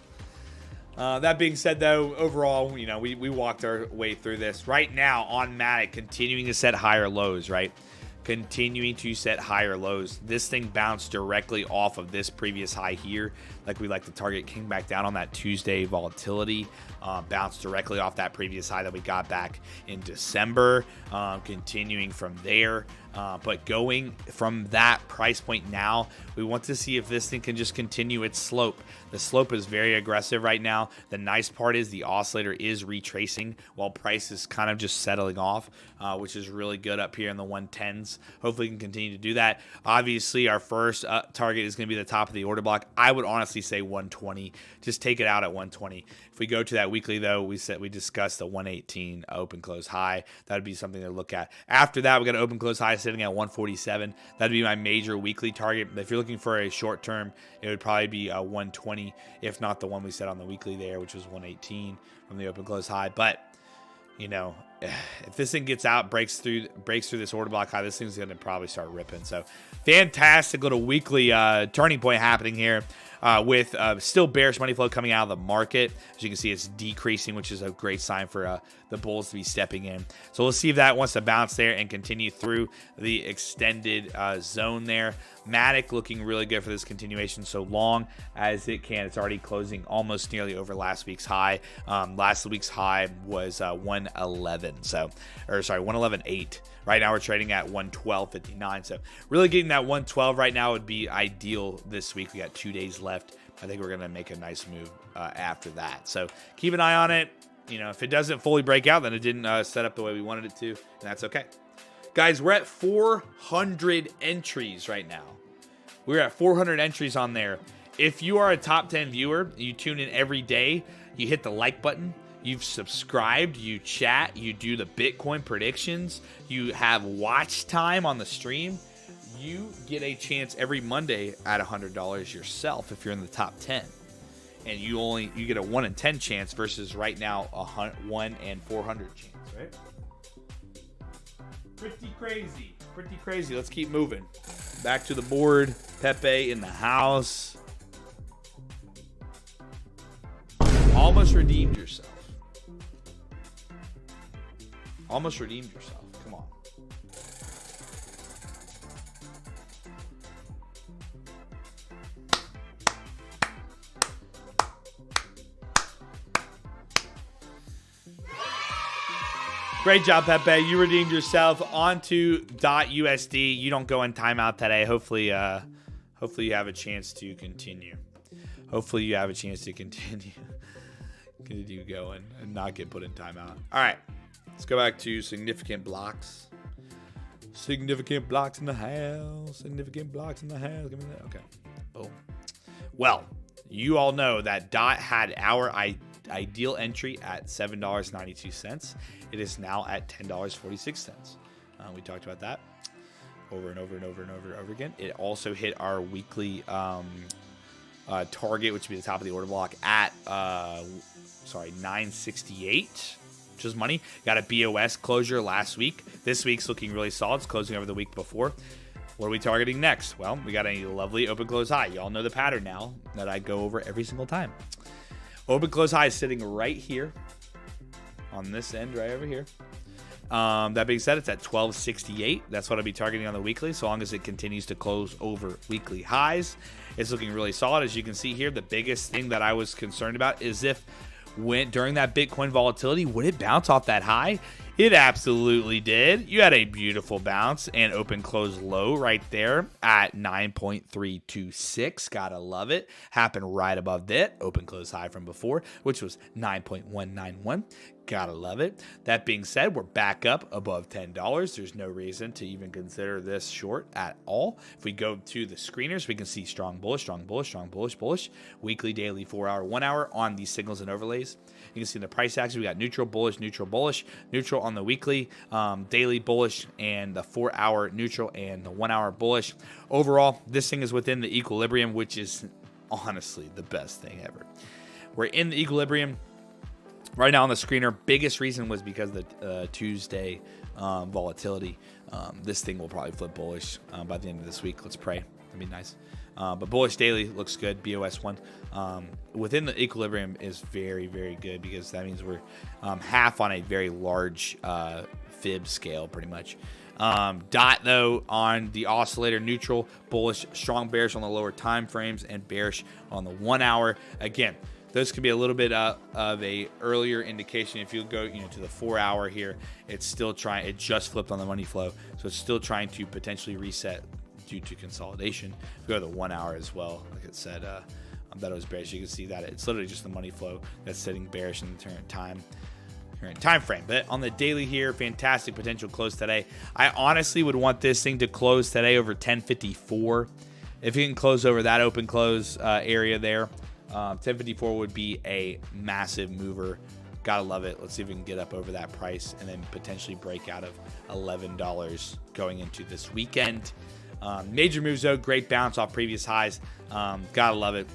That being said, though, overall, you know, we walked our way through this. Right now on Matic, continuing to set higher lows, right? Continuing to set higher lows. This thing bounced directly off of this previous high here. Like we like to target, came back down on that Tuesday volatility. Bounced directly off that previous high that we got back in December. Continuing from there. But going from that price point now, we want to see if this thing can just continue its slope. The slope is very aggressive right now. The nice part is the oscillator is retracing while price is kind of just settling off, which is really good up here in the 110s. Hopefully we can continue to do that. Obviously, our first target is going to be the top of the order block. I would honestly say 120. Just take it out at 120. If we go to that weekly, though, we discussed the 118 open close high. That would be something to look at. After that, we got an open close high sitting at 147. That'd be my major weekly target. But if you're looking for a short term, it would probably be 120, if not the one we set on the weekly there, which was 118 from the open close high. But you know, if this thing gets out, breaks through this order block high, this thing's going to probably start ripping. So fantastic little weekly turning point happening here. With still bearish money flow coming out of the market. As you can see, it's decreasing, which is a great sign for the bulls to be stepping in. So we'll see if that wants to bounce there and continue through the extended zone there. Matic looking really good for this continuation so long as it can. It's already closing almost nearly over last week's high. Last week's high was 111. 111.8. Right now we're trading at 112.59. So really getting that 112 right now would be ideal this week. We got 2 days left. I think we're going to make a nice move after that. So keep an eye on it. You know, if it doesn't fully break out, then it didn't set up the way we wanted it to, and that's okay. Guys, we're at 400 entries right now. We're at 400 entries on there. If you are a top 10 viewer, you tune in every day, you hit the like button, you've subscribed, you chat, you do the Bitcoin predictions, you have watch time on the stream, you get a chance every Monday at $100 yourself if you're in the top 10. And you get a 1 in 10 chance versus right now a 1 in 400 chance, right? Pretty crazy. Let's keep moving. Back to the board. Pepe in the house. Almost redeemed yourself. Come on. Great job, Pepe. You redeemed yourself onto .USD. You don't go in timeout today. Hopefully you have a chance to continue. Continue going and not get put in timeout. All right, let's go back to significant blocks. Significant blocks in the house. Give me that. Okay. Boom. Well, you all know that DOT had our ideal entry at $7.92. It is now at $10.46. We talked about that over and over again. It also hit our weekly target, which would be the top of the order block at 968, which is money. Got a BOS closure last week. This week's looking really solid. It's closing over the week before. What are we targeting next? Well, we got a lovely open close high. You all know the pattern now that I go over every single time. Open close high is sitting right here on this end right over here. That being said, it's at 1268. That's what I'll be targeting on the weekly, so long as it continues to close over weekly highs. It's looking really solid. As you can see here, the biggest thing that I was concerned about is if during that Bitcoin volatility, would it bounce off that high? It absolutely did. You had a beautiful bounce and open close low right there at 9.326. Gotta love it. Happened right above that open close high from before, which was 9.191. Gotta love it. That being said, we're back up above $10. There's no reason to even consider this short at all. If we go to the screeners, we can see strong bullish, weekly, daily, 4 hour, 1 hour on these signals and overlays. You can see in the price action, we got neutral, bullish, neutral on the weekly, daily bullish, and the 4 hour neutral and the 1 hour bullish. Overall, this thing is within the equilibrium, which is honestly the best thing ever. We're in the equilibrium. Right now on the screener, biggest reason was because of the Tuesday volatility. This thing will probably flip bullish by the end of this week. Let's pray. That'd be nice. But bullish daily looks good. BOS 1 within the equilibrium is very, very good because that means we're half on a very large fib scale pretty much. DOT though on the oscillator, neutral, bullish, strong bearish on the lower time frames, and bearish on the 1 hour. Again, those could be a little bit of a earlier indication. If you go to the 4 hour here, it's still trying. It just flipped on the money flow, so it's still trying to potentially reset due to consolidation. If you go to the 1 hour as well, like it said, that it was bearish. You can see that it's literally just the money flow that's sitting bearish in the current time frame. But on the daily here, fantastic potential close today. I honestly would want this thing to close today over 1054. If you can close over that open close area there, 1054 would be a massive mover. Gotta love it. Let's see if we can get up over that price and then potentially break out of $11 going into this weekend. Major moves though, great bounce off previous highs. Gotta love it.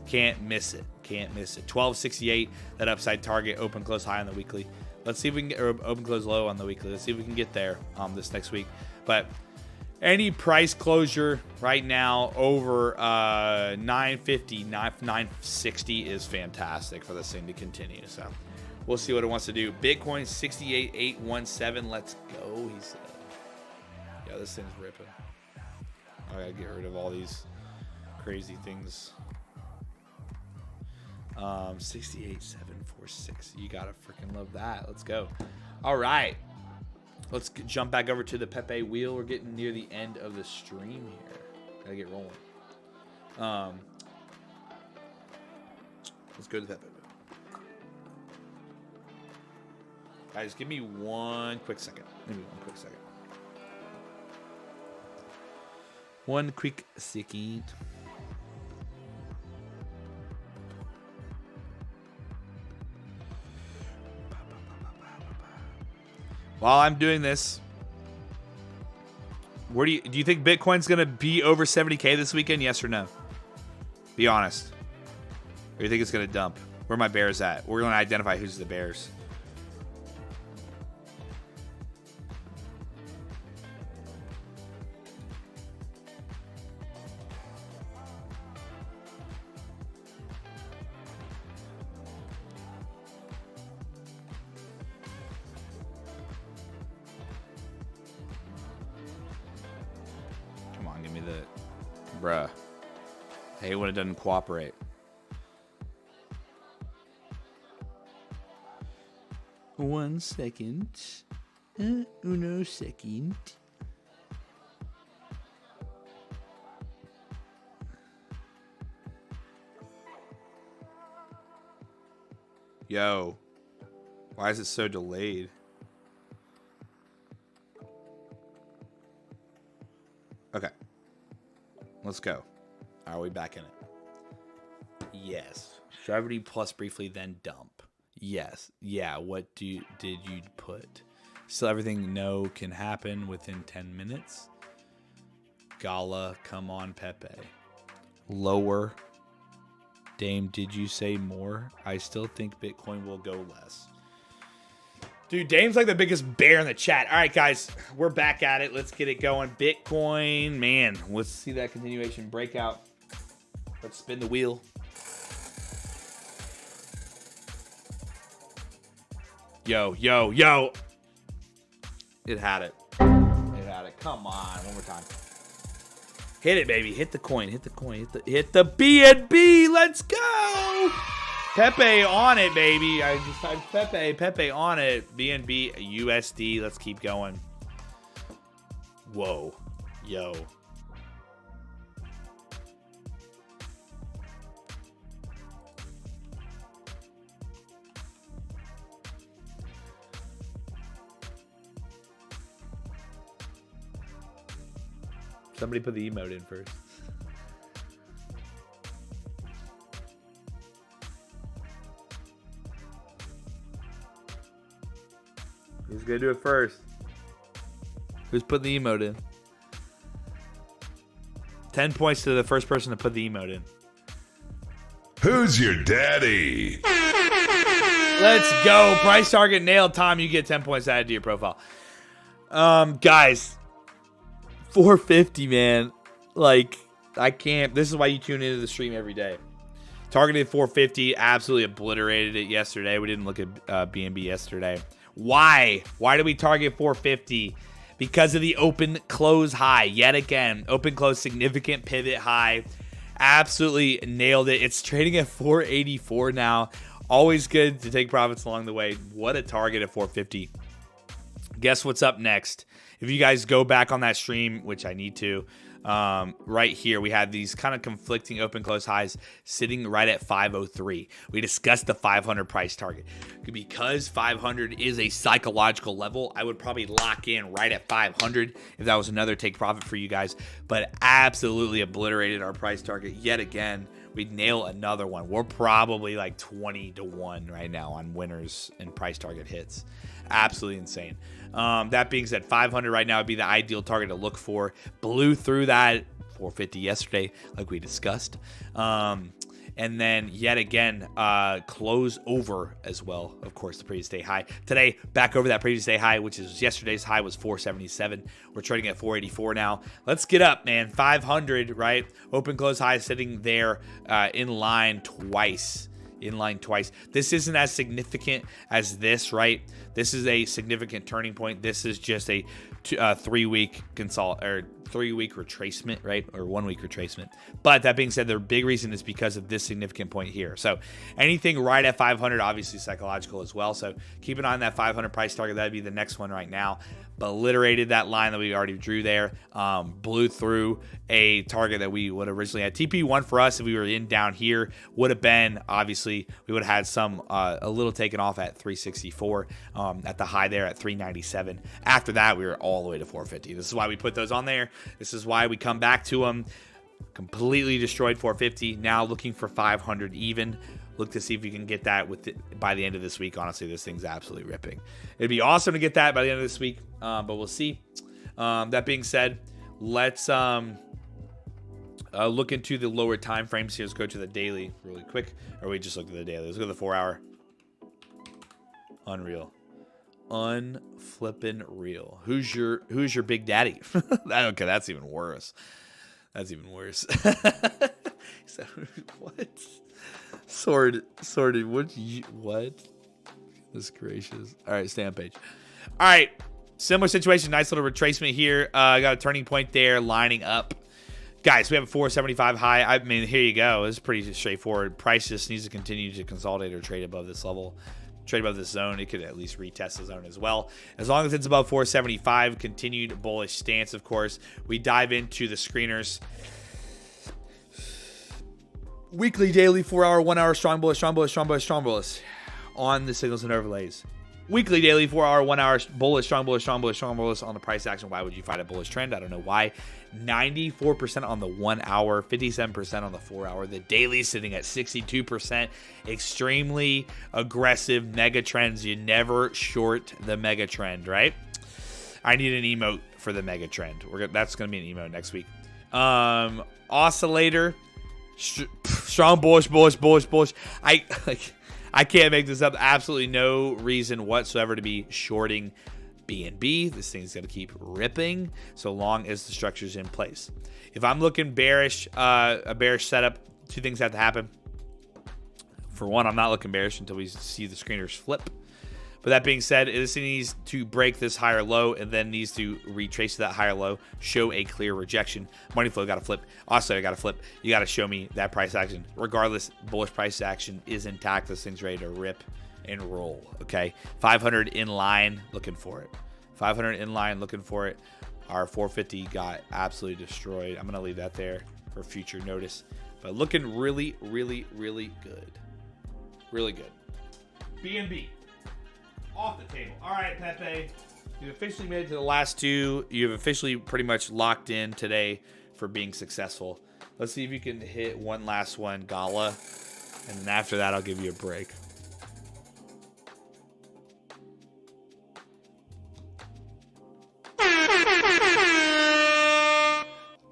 Can't miss it. Can't miss it. 1268, that upside target, open close high on the weekly. Let's see if we can get, or open close low on the weekly. Let's see if we can get there this next week. But any price closure right now over 950, 960 is fantastic for this thing to continue. So we'll see what it wants to do. Bitcoin 68,817. Let's go, he said. Yeah, this thing's ripping. I gotta get rid of all these crazy things. 68,746. You gotta freaking love that. Let's go. All right. Let's jump back over to the Pepe wheel. We're getting near the end of the stream here. Gotta get rolling. Let's go to the Pepe wheel. Guys, give me one quick second. Maybe one quick second. One quick second. While I'm doing this, where do you think Bitcoin's gonna be over 70K this weekend? Yes or no? Be honest. Or you think it's gonna dump? Where are my bears at? We're gonna identify who's the bears. Bruh. I hate when it doesn't cooperate. One second. Uno second. Yo. Why is it so delayed? Okay. Let's go. Are we back in it? Yes. 70 plus briefly, then dump. Yes. Yeah. What did you put? Still everything no can happen within 10 minutes. Gala, come on, Pepe. Lower. Dame, did you say more? I still think Bitcoin will go less. Dude, Dame's like the biggest bear in the chat. All right, guys, we're back at it. Let's get it going. Bitcoin, man, let's see that continuation breakout. Let's spin the wheel. Yo, yo, yo. It had it. It had it. Come on, one more time. Hit it, baby. Hit the coin. Hit the coin. Hit the BNB. Let's go. Pepe on it, baby. I just typed Pepe on it. BNB USD. Let's keep going. Whoa. Yo. Somebody put the emote in first. Who's gonna do it first? Who's putting the emote in? 10 points to the first person to put the emote in. Who's your daddy? Let's go. Price target nailed. Tom, you get 10 points added to your profile. Guys, 450, man. Like, I can't. This is why you tune into the stream every day. Targeted 450, absolutely obliterated it yesterday. We didn't look at BNB yesterday. Why? Why did we target 450? Because of the open close high. Yet again, open close significant pivot high. Absolutely nailed it. It's trading at 484 now. Always good to take profits along the way. What a target at 450. Guess what's up next? If you guys go back on that stream, which I need to, right here, we had these kind of conflicting open close highs sitting right at 503. We discussed the 500 price target. Because 500 is a psychological level, I would probably lock in right at 500 if that was another take profit for you guys. But absolutely obliterated our price target yet again. we'd nail another one. We're probably like 20-1 right now on winners and price target hits. Absolutely insane. That being said, 500 right now would be the ideal target to look for. Blew through that 450 yesterday, like we discussed. And then yet again, close over as well. Of course, the previous day high. Today, back over that previous day high, which is yesterday's high was 477. We're trading at 484 now. Let's get up, man. 500, right? Open, close, high sitting there in line twice. This isn't as significant as this, right? This is a significant turning point. This is just a 3-week retracement, right? Or 1 week retracement. But that being said, the big reason is because of this significant point here. So anything right at 500, obviously psychological as well. So keep an eye on that 500 price target. That'd be the next one right now. But obliterated that line that we already drew there. Blew through a target that we would originally had. TP1 for us, if we were in down here, would have been, obviously, we would have had some, a little taken off at 364, at the high there at 397. After that, we were all the way to 450. This is why we put those on there. This is why we come back to them. Completely destroyed 450. Now looking for 500 even. Look to see if you can get that by the end of this week. Honestly, this thing's absolutely ripping. It'd be awesome to get that by the end of this week, but we'll see. That being said, let's look into the lower time frames here. Let's go to the daily really quick. Or we just looked at the daily. Let's go to the 4 hour. Unreal. Unflippin' real. Who's your big daddy? Okay, that's even worse. That's even worse. So, what? Sorted. What? Goodness gracious. All right, stay on page. All right, similar situation. Nice little retracement here. I got a turning point there, lining up. Guys, we have a 475 high. I mean, here you go. It's pretty straightforward. Price just needs to continue to consolidate or trade above this level. Trade above this zone. It could at least retest the zone as well. As long as it's above 475, continued bullish stance, of course. We dive into the screeners. Weekly, daily, 4 hour, 1 hour, strong bullish on the signals and overlays. Weekly, daily, 4 hour, 1 hour, bullish, strong bullish on the price action. Why would you fight a bullish trend? I don't know why. 94% on the 1 hour, 57% on the 4 hour. The daily sitting at 62%. Extremely aggressive mega trends. You never short the mega trend, right? I need an emote for the mega trend. That's going to be an emote next week. Oscillator. Strong bullish. I can't make this up. Absolutely no reason whatsoever to be shorting BNB. This thing's going to keep ripping so long as the structure's in place. If I'm looking bearish, a bearish setup, two things have to happen. For one, I'm not looking bearish until we see the screeners flip. But that being said, this needs to break this higher low and then needs to retrace that higher low, show a clear rejection. Money flow got to flip. Also, I got to flip. You got to show me that price action. Regardless, bullish price action is intact. This thing's ready to rip and roll. Okay, 500 in line, looking for it. 500 in line, looking for it. Our 450 got absolutely destroyed. I'm going to leave that there for future notice. But looking really, really, really good. Really good. BNB. Off the table. All right, Pepe. You've officially made it to the last two. You've officially pretty much locked in today for being successful. Let's see if you can hit one last one, Gala. And then after that, I'll give you a break.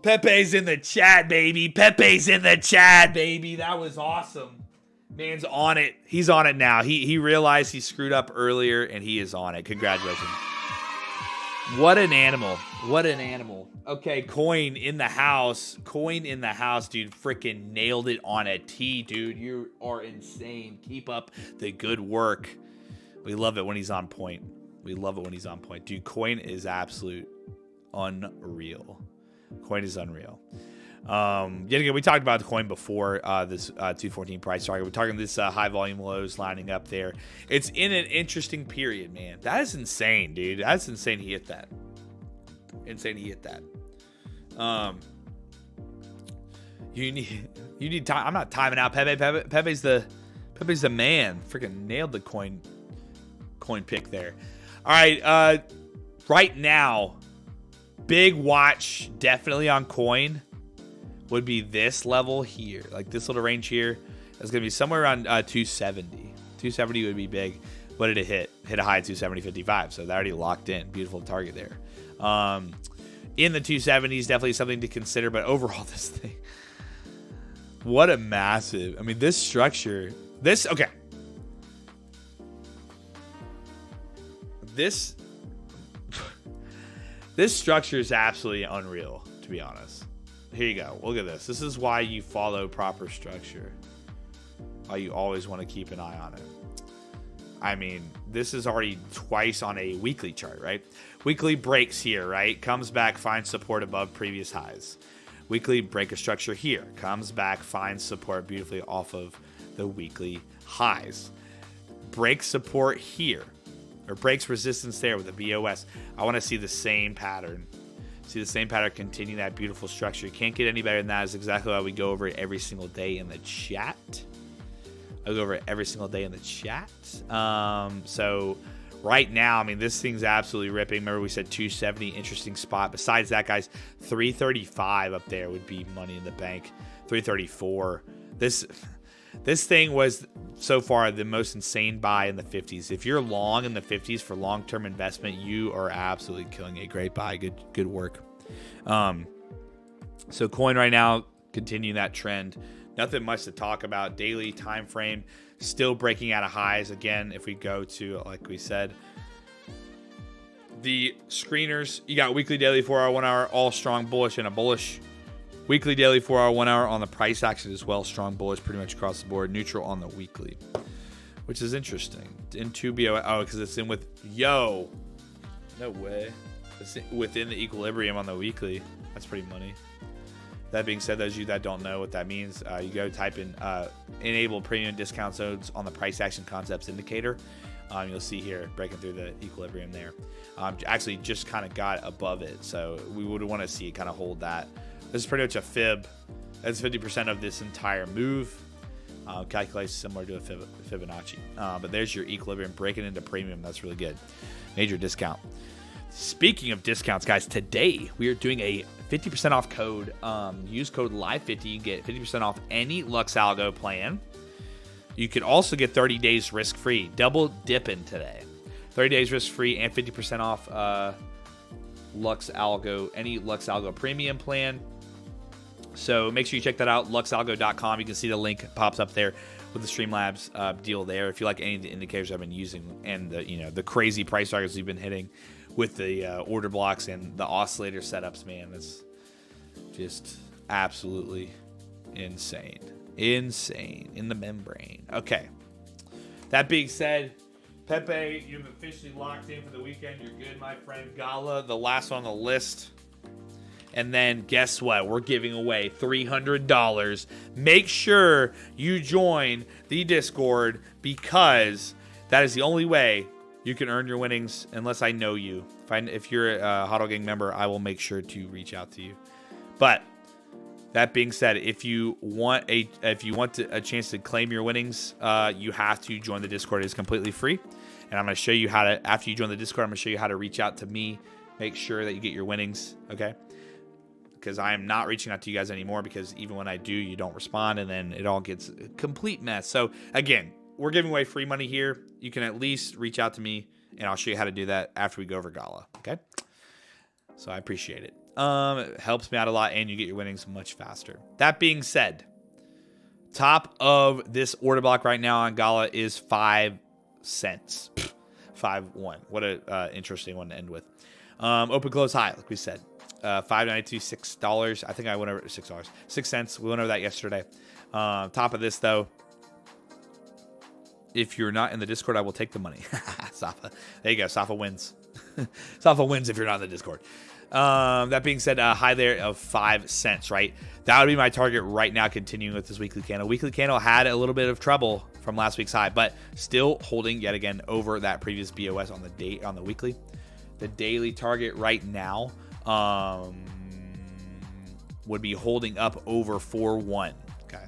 Pepe's in the chat, baby. Pepe's in the chat, baby. That was awesome. Man's on it. He's on it now. He realized he screwed up earlier, and he is on it. Congratulations. What an animal. What an animal. Okay, Coin in the house. Coin in the house, dude. Freaking nailed it on a T, dude. You are insane. Keep up the good work. We love it when he's on point. We love it when he's on point. Dude, Coin is absolute unreal. Coin is unreal. Yet again, we talked about the coin before this 214 price target. We're talking this high volume lows lining up there. It's in an interesting period, man. That is insane, dude. That's insane. He hit that. Insane. He hit that. You need time. I'm not timing out Pepe. Pepe's the man. Freaking nailed the coin pick there. All right. Right now, big watch definitely on Coin. would be this level here, like this little range here. It's gonna be somewhere around 270. 270 would be big. What did it hit? Hit a high at 270.55. So that already locked in. Beautiful target there. In the 270s, definitely something to consider. But overall, this thing, what a massive. I mean, this structure. Okay. This structure is absolutely unreal, to be honest. Here you go. Look at this. This is why you follow proper structure. Why you always want to keep an eye on it. I mean, this is already twice on a weekly chart, right? Weekly breaks here, right? Comes back, finds support above previous highs. Weekly break a structure here. Comes back, finds support beautifully off of the weekly highs. Breaks support here. Or breaks resistance there with a BOS. I want to see the same pattern. See the same pattern, continue that beautiful structure. You can't get any better than that. Is exactly why we go over it every single day in the chat. I go over it every single day in the chat. So right now, I mean, this thing's absolutely ripping. Remember we said 270, interesting spot. Besides that, guys, 335 up there would be money in the bank. 334. This thing was so far the most insane buy in the 50s. If you're long in the 50s for long-term investment, you are absolutely killing it. Great buy. Good work. So coin right now, continuing that trend. Nothing much to talk about. Daily time frame still breaking out of highs. Again, if we go to, like we said, the screeners, you got weekly, daily, 4-hour, 1 hour, all strong bullish and a bullish. Weekly, daily, 4-hour, 1 hour on the price action as well. Strong bullish pretty much across the board. Neutral on the weekly, which is interesting. In 2BO, oh, because it's in with, yo, no way. It's within the equilibrium on the weekly. That's pretty money. That being said, those of you that don't know what that means, you go type in enable premium discount zones on the price action concepts indicator. You'll see here breaking through the equilibrium there. Actually just kind of got above it. So we would want to see it kind of hold that. This is pretty much a fib. That's 50% of this entire move. Calculates similar to a Fibonacci. But there's your equilibrium breaking into premium. That's really good. Major discount. Speaking of discounts, guys, today we are doing a 50% off code. Use code LIVE50. You get 50% off any LuxAlgo plan. You can also get 30 days risk-free. Double dipping today. 30 days risk-free and 50% off LuxAlgo, any LuxAlgo premium plan. So make sure you check that out, luxalgo.com. You can see the link pops up there with the Streamlabs deal there. If you like any of the indicators I've been using and the crazy price targets we've been hitting with the order blocks and the oscillator setups, man, it's just absolutely insane. Insane in the membrane. Okay. That being said, Pepe, you've officially locked in for the weekend. You're good, my friend. Gala, the last on the list. And then guess what? We're giving away $300. Make sure you join the Discord because that is the only way you can earn your winnings unless I know you. If you're a Huddle Gang member, I will make sure to reach out to you. But that being said, if you want a chance to claim your winnings, you have to join the Discord. It is completely free. And I'm going to show you how to, after you join the Discord, I'm going to show you how to reach out to me. Make sure that you get your winnings, okay? Because I am not reaching out to you guys anymore because even when I do, you don't respond, and then it all gets a complete mess. So, again, we're giving away free money here. You can at least reach out to me, and I'll show you how to do that after we go over Gala, okay? So I appreciate it. It helps me out a lot, and you get your winnings much faster. That being said, top of this order block right now on Gala is 5 cents. 5-1. What a interesting one to end with. Open, close, high, like we said. $5.92, $6. I think I went over $6. 6 cents. We went over that yesterday. Top of this, though. If you're not in the Discord, I will take the money. Safa. There you go. Safa wins. Safa wins if you're not in the Discord. That being said, high there of 5 cents, right? That would be my target right now, continuing with this weekly candle. Weekly candle had a little bit of trouble from last week's high, but still holding yet again over that previous BOS on the weekly. The daily target right now would be holding up over 4-1. Okay.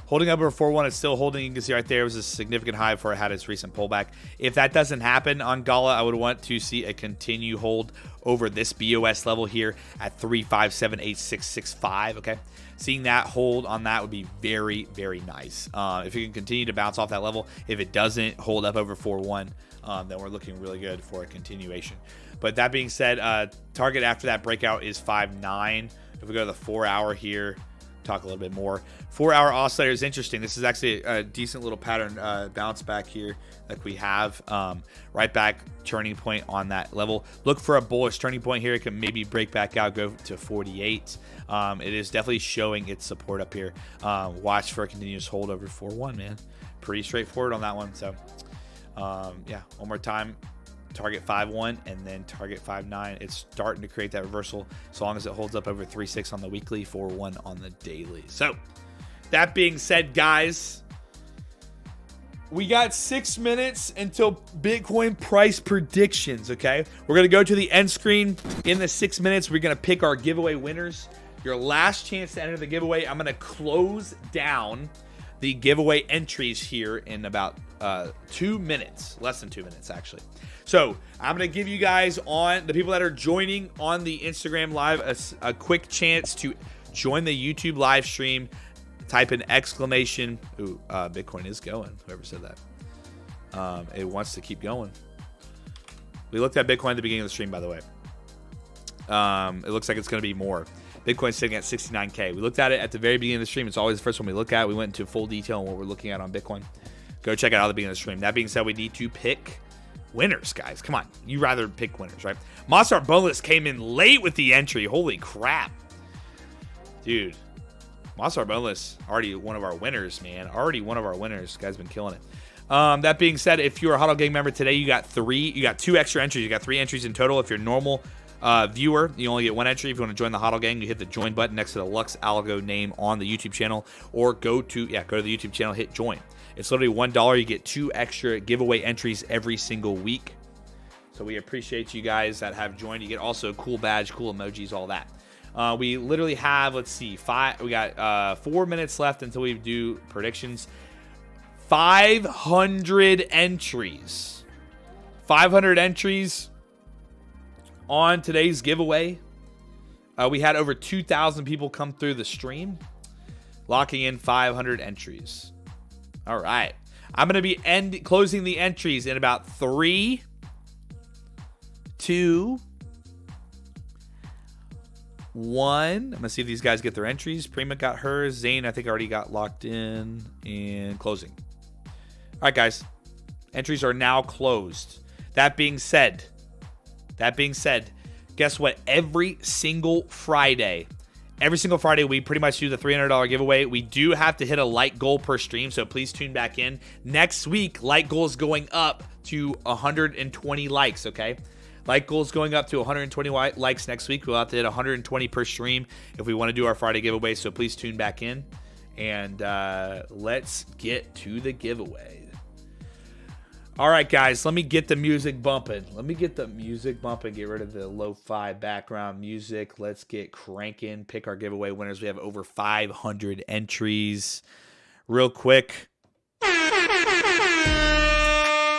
Holding up over 4-1, it's still holding. You can see right there, it was a significant high before it had its recent pullback. If that doesn't happen on Gala, I would want to see a continue hold over this BOS level here at 3578665. Okay, seeing that hold on that would be very, very nice. If you can continue to bounce off that level, if it doesn't hold up over 4-1, then we're looking really good for a continuation. But that being said, target after that breakout is 5.9. If we go to the 4-hour here, talk a little bit more. 4-hour oscillator is interesting. This is actually a decent little pattern bounce back here like we have. Right back turning point on that level. Look for a bullish turning point here. It can maybe break back out, go to 48. It is definitely showing its support up here. Watch for a continuous hold over 4-1, man. Pretty straightforward on that one. So yeah, one more time. Target 5.1 and then target 5.9. It's starting to create that reversal as long as it holds up over 3.6 on the weekly, 4.1 on the daily. So that being said, guys, we got 6 minutes until Bitcoin price predictions. Okay, we're gonna go to the end screen. In the 6 minutes, we're gonna pick our giveaway winners. Your last chance to enter the giveaway. I'm gonna close down the giveaway entries here in about 2 minutes, less than 2 minutes actually. So I'm going to give you guys, on the people that are joining on the Instagram live, a quick chance to join the YouTube live stream. Type in exclamation. Ooh, Bitcoin is going. Whoever said that. It wants to keep going. We looked at Bitcoin at the beginning of the stream, by the way. It looks like it's going to be more. Bitcoin's sitting at 69K. We looked at it at the very beginning of the stream. It's always the first one we look at. We went into full detail on what we're looking at on Bitcoin. Go check it out at the beginning of the stream. That being said, we need to pick winners, guys. Come on. You rather pick winners, right? Monster Boneless came in late with the entry. Holy crap. Dude. Monster Boneless, already one of our winners, man. Already one of our winners. This guy's been killing it. That being said, if you're a HODL Gang member today, you got 2 extra entries. You got 3 entries in total. If you're normal viewer, you only get 1 entry. If you want to join the HODL Gang, you hit the join button next to the LuxAlgo name on the YouTube channel, or go to the YouTube channel, hit join. It's literally $1. You get 2 extra giveaway entries every single week. So we appreciate you guys that have joined. You get also a cool badge, cool emojis, all that. We literally have, let's see, we got 4 minutes left until we do predictions. 500 entries. 500 entries on today's giveaway. We had over 2,000 people come through the stream, locking in 500 entries. All right. I'm going to be closing the entries in about 3, 2, 1. I'm going to see if these guys get their entries. Prima got hers. Zane, I think, already got locked in. And closing. All right, guys. Entries are now closed. That being said, guess what? Every single Friday, we pretty much do the $300 giveaway. We do have to hit a like goal per stream, so please tune back in. Next week, like goal is going up to 120 likes, okay? Like goal is going up to 120 likes next week. We'll have to hit 120 per stream if we want to do our Friday giveaway, so please tune back in. And let's get to the giveaway. All right, guys, let me get the music bumping. Get rid of the lo-fi background music. Let's get cranking. Pick our giveaway winners. We have over 500 entries. Real quick.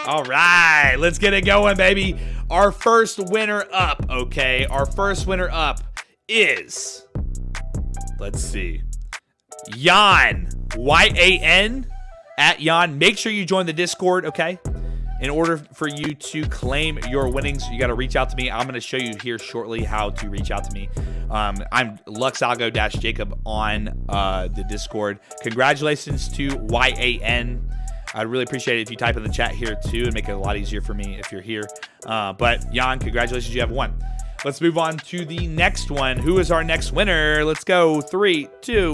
All right, let's get it going, baby. Our first winner up, okay? Our first winner up is, let's see, Yan, Y-A-N, at Yan. Make sure you join the Discord, okay? In order for you to claim your winnings, you got to reach out to me. I'm going to show you here shortly how to reach out to me. I'm LuxAlgo-Jacob on the Discord. Congratulations to YAN. I'd really appreciate it if you type in the chat here too and make it a lot easier for me if you're here. But Jan, congratulations, you have won. Let's move on to the next one. Who is our next winner? Let's go. 3, 2.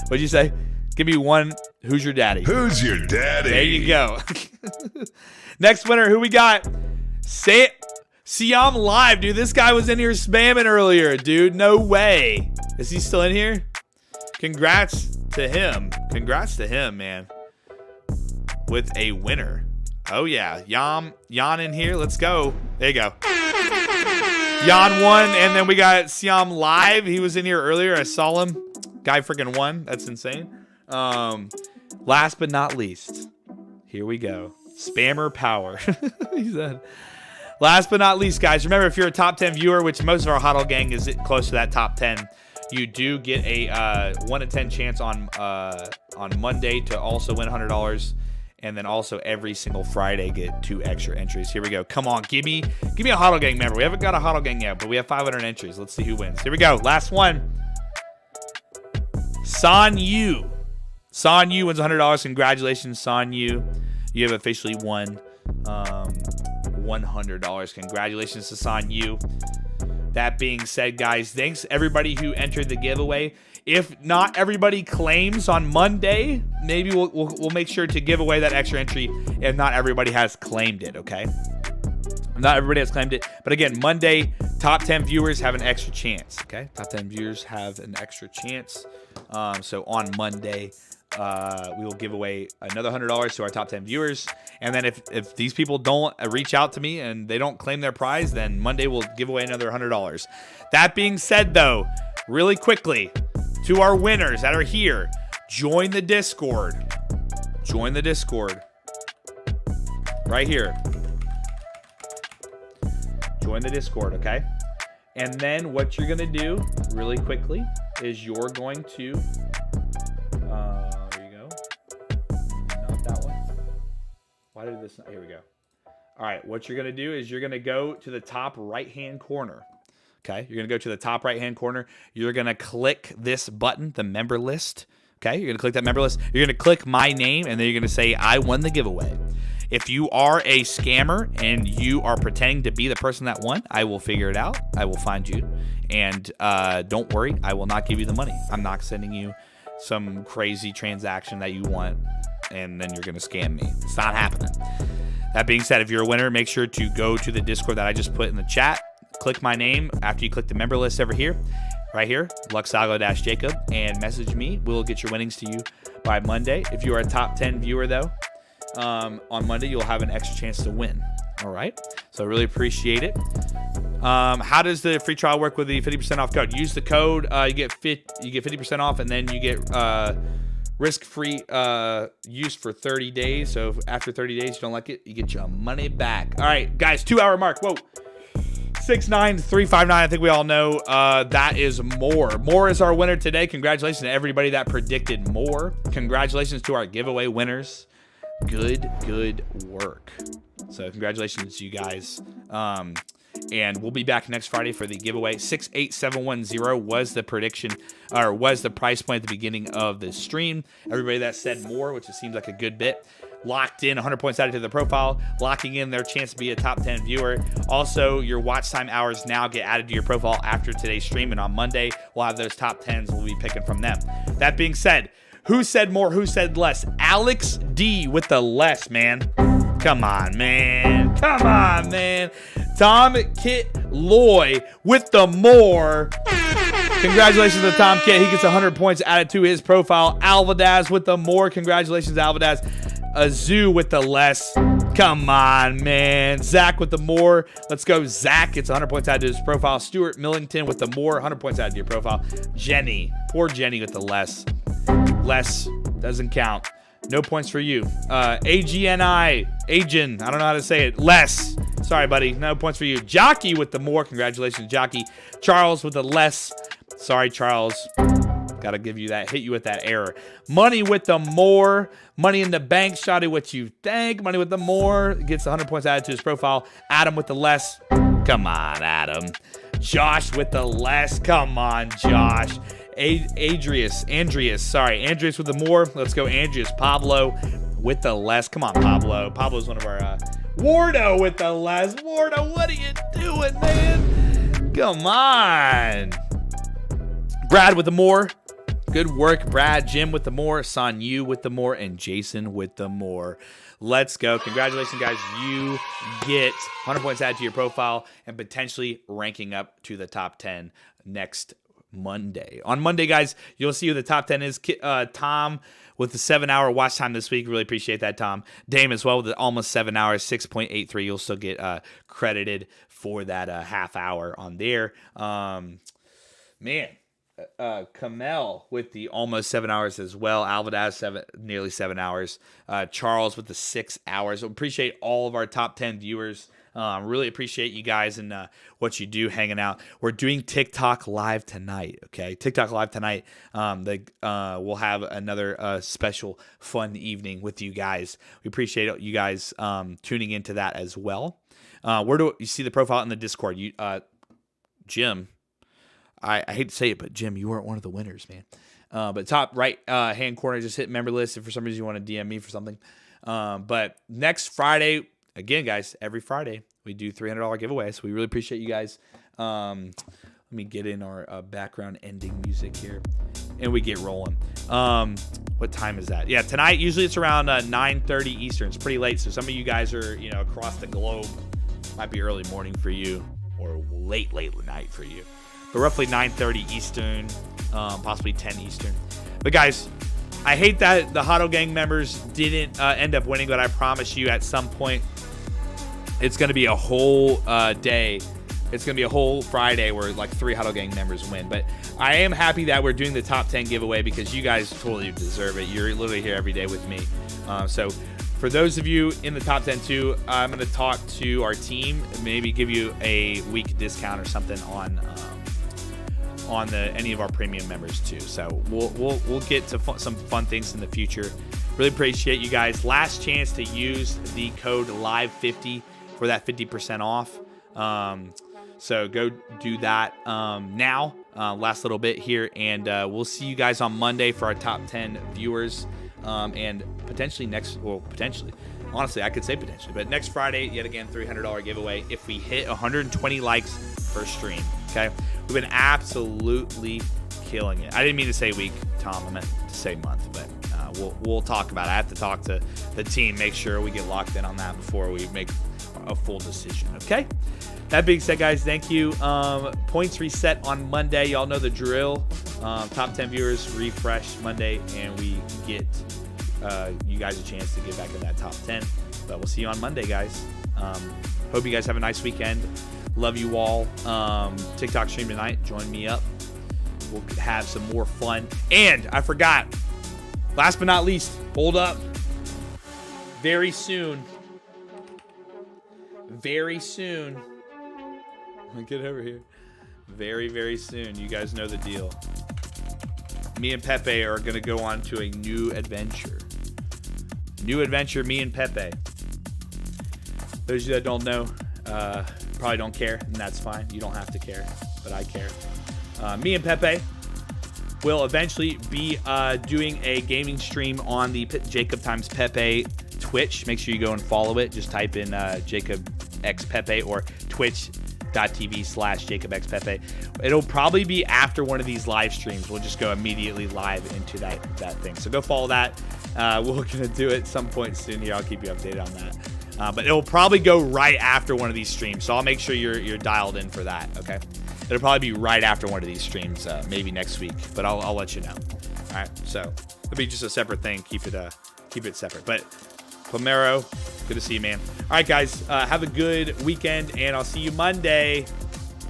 What'd you say? Give me one. Who's your daddy? Who's your daddy? There you go. Next winner, who we got? Siam Live, dude. This guy was in here spamming earlier, dude. No way. Is he still in here? Congrats to him. Congrats to him, man. With a winner. Oh, yeah. Jan in here. Let's go. There you go. Jan won, and then we got Siam Live. He was in here earlier. I saw him. Guy freaking won. That's insane. Last but not least, here we go. Spammer power. He said. Last but not least, guys, remember, if you're a top 10 viewer, which most of our HODL gang is close to that top 10, you do get a 1 in 10 chance on Monday to also win $100. And then also every single Friday get 2 extra entries. Here we go. Come on, give me a HODL gang member. We haven't got a HODL gang yet, but we have 500 entries. Let's see who wins. Here we go. Last one. Son Yu. Son Yu wins $100. Congratulations, Son Yu. You have officially won $100. Congratulations to Son Yu. That being said, guys, thanks everybody who entered the giveaway. If not everybody claims on Monday, maybe we'll make sure to give away that extra entry if not everybody has claimed it, okay? Not everybody has claimed it. But again, Monday, top 10 viewers have an extra chance, okay? Top 10 viewers have an extra chance. So on Monday, we will give away another $100 to our top 10 viewers. And then if these people don't reach out to me and they don't claim their prize, then Monday we'll give away another $100. That being said, though, really quickly, to our winners that are here, join the Discord. Join the Discord. Right here. Join the Discord, okay? And then what you're going to do really quickly is you're going to... there you go. Not that one. Why did this... Here we go. All right, what you're going to do is you're going to go to the top right-hand corner. Okay, you're going to go to the top right-hand corner. You're going to click this button, the member list. Okay, you're going to click that member list. You're going to click my name, and then you're going to say, I won the giveaway. If you are a scammer and you are pretending to be the person that won, I will figure it out. I will find you. And don't worry, I will not give you the money. I'm not sending you some crazy transaction that you want, and then you're going to scam me. It's not happening. That being said, if you're a winner, make sure to go to the Discord that I just put in the chat. Click my name after you click the member list over here, right here, LuxAlgo-Jacob, and message me. We'll get your winnings to you by Monday. If you are a top 10 viewer, though, on Monday, you'll have an extra chance to win. All right? So I really appreciate it. How does the free trial work with the 50% off code? Use the code. You get 50% off, and then you get risk-free use for 30 days. So after 30 days, you don't like it, you get your money back. All right, guys, 2-hour mark. Whoa. 69359. I think we all know that is More. More is our winner today. Congratulations to everybody that predicted More. Congratulations to our giveaway winners. Good work. So congratulations to you guys. And we'll be back next Friday for the giveaway. 68710 was the prediction, or was the price point at the beginning of the stream. Everybody that said More, which it seems like a good bit, locked in 100 points added to the profile, locking in their chance to be a top 10 viewer. Also, your watch time hours now get added to your profile after today's stream, and on Monday we'll have those top 10s. We'll be picking from them. That being said, who said more, who said less? Alex D with the less, man. Come on, man. Come on, man. Tom Kit Loy with the more. Congratulations to Tom Kit. He gets 100 points added to his profile. Alvadaz with the more. Congratulations, Alvadaz. Azu with the less. Come on, man. Zach with the more. Let's go. Zach gets 100 points added to his profile. Stuart Millington with the more. 100 points added to your profile. Jenny. Poor Jenny with the less. Less doesn't count. No points for you. AGNI. Agin. I don't know how to say it. Less. Sorry, buddy. No points for you. Jockey with the more. Congratulations, Jockey. Charles with the less. Sorry, Charles. Got to give you that, hit you with that error. Money with the more. Money in the bank. Shotty, what you think? Money with the more. Gets 100 points added to his profile. Adam with the less. Come on, Adam. Josh with the less. Come on, Josh. Andreas with the more. Let's go, Andreas. Pablo with the less. Come on, Pablo. Pablo's one of our... Wardo with the less. Wardo, what are you doing, man? Come on. Brad with the more. Good work, Brad. Jim with the more. Son Yu with the more. And Jason with the more. Let's go. Congratulations, guys. You get 100 points added to your profile and potentially ranking up to the top 10 next Monday. On Monday, guys, you'll see who the top 10 is. Tom with the 7-hour watch time this week. Really appreciate that, Tom. Dame as well with the almost 7 hours, 6.83. You'll still get credited for that half hour on there. Man. Kamel with the almost 7 hours as well. Alvidaz, nearly 7 hours. Charles with the 6 hours. Appreciate all of our top 10 viewers. Really appreciate you guys and what you do hanging out. We're doing TikTok live tonight. Okay, TikTok live tonight. We'll have another special fun evening with you guys. We appreciate you guys tuning into that as well. Where do you see the profile in the Discord? Jim. I hate to say it, but Jim, you weren't one of the winners, man. But top right hand corner, just hit member list if for some reason you want to DM me for something. But next Friday, again, guys, every Friday we do $300 giveaway. So we really appreciate you guys. Let me get in our background ending music here, and we get rolling. What time is that? Yeah, tonight usually it's around 9:30 Eastern. It's pretty late, so some of you guys are across the globe. Might be early morning for you, or late night for you. But roughly 9:30 Eastern, possibly 10 Eastern. But guys, I hate that the Huddle Gang members didn't end up winning, but I promise you at some point it's going to be a whole day. It's going to be a whole Friday where like 3 Huddle Gang members win. But I am happy that we're doing the top 10 giveaway because you guys totally deserve it. You're literally here every day with me. So for those of you in the top 10 too, I'm going to talk to our team, maybe give you a week discount or something on any of our premium members too. So we'll get to some fun things in the future. Really appreciate you guys. Last chance to use the code LIVE50 for that 50% off. So go do that now. Last little bit here, and we'll see you guys on Monday for our top 10 viewers, and potentially honestly, I could say potentially, but next Friday, yet again, $300 giveaway if we hit 120 likes per stream. Okay, we've been absolutely killing it. I didn't mean to say week, Tom. I meant to say month, but we'll talk about it. I have to talk to the team, make sure we get locked in on that before we make a full decision. Okay. That being said, guys, thank you. Points reset on Monday. Y'all know the drill. Top 10 viewers refresh Monday, and we get you guys a chance to get back in that top 10. But we'll see you on Monday, guys. Hope you guys have a nice weekend. Love you all. TikTok stream tonight. Join me up. We'll have some more fun. And I forgot, last but not least, hold up. Very soon. Get over here. Very, very soon. You guys know the deal. Me and Pepe are going to go on to a new adventure. Me and Pepe. Those of you that don't know, probably don't care, and that's fine. You don't have to care, but I care. Me and Pepe will eventually be doing a gaming stream on the Jacob times Pepe Twitch. Make sure you go and follow it. Just type in Jacob X Pepe or twitch.tv/JacobXPepe. It'll probably be after one of these live streams. We'll just go immediately live into that thing. So go follow that. We're going to do it some point soon here. I'll keep you updated on that. But it'll probably go right after one of these streams. So I'll make sure you're dialed in for that. Okay. It'll probably be right after one of these streams, maybe next week, but I'll let you know. All right. So it'll be just a separate thing. Keep it separate. But Pomero, good to see you, man. All right, guys, have a good weekend, and I'll see you Monday.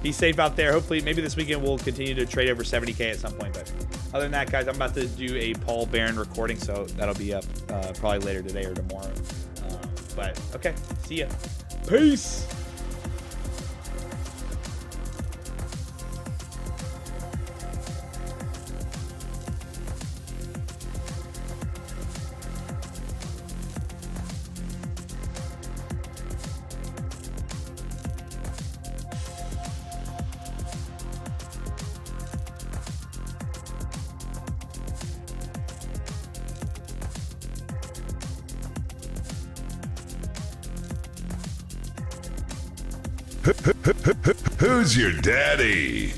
Be safe out there. Hopefully, maybe this weekend we'll continue to trade over 70K at some point. But other than that, guys, I'm about to do a Paul Barron recording, so that'll be up probably later today or tomorrow. But, okay, see ya. Peace. Who's your daddy?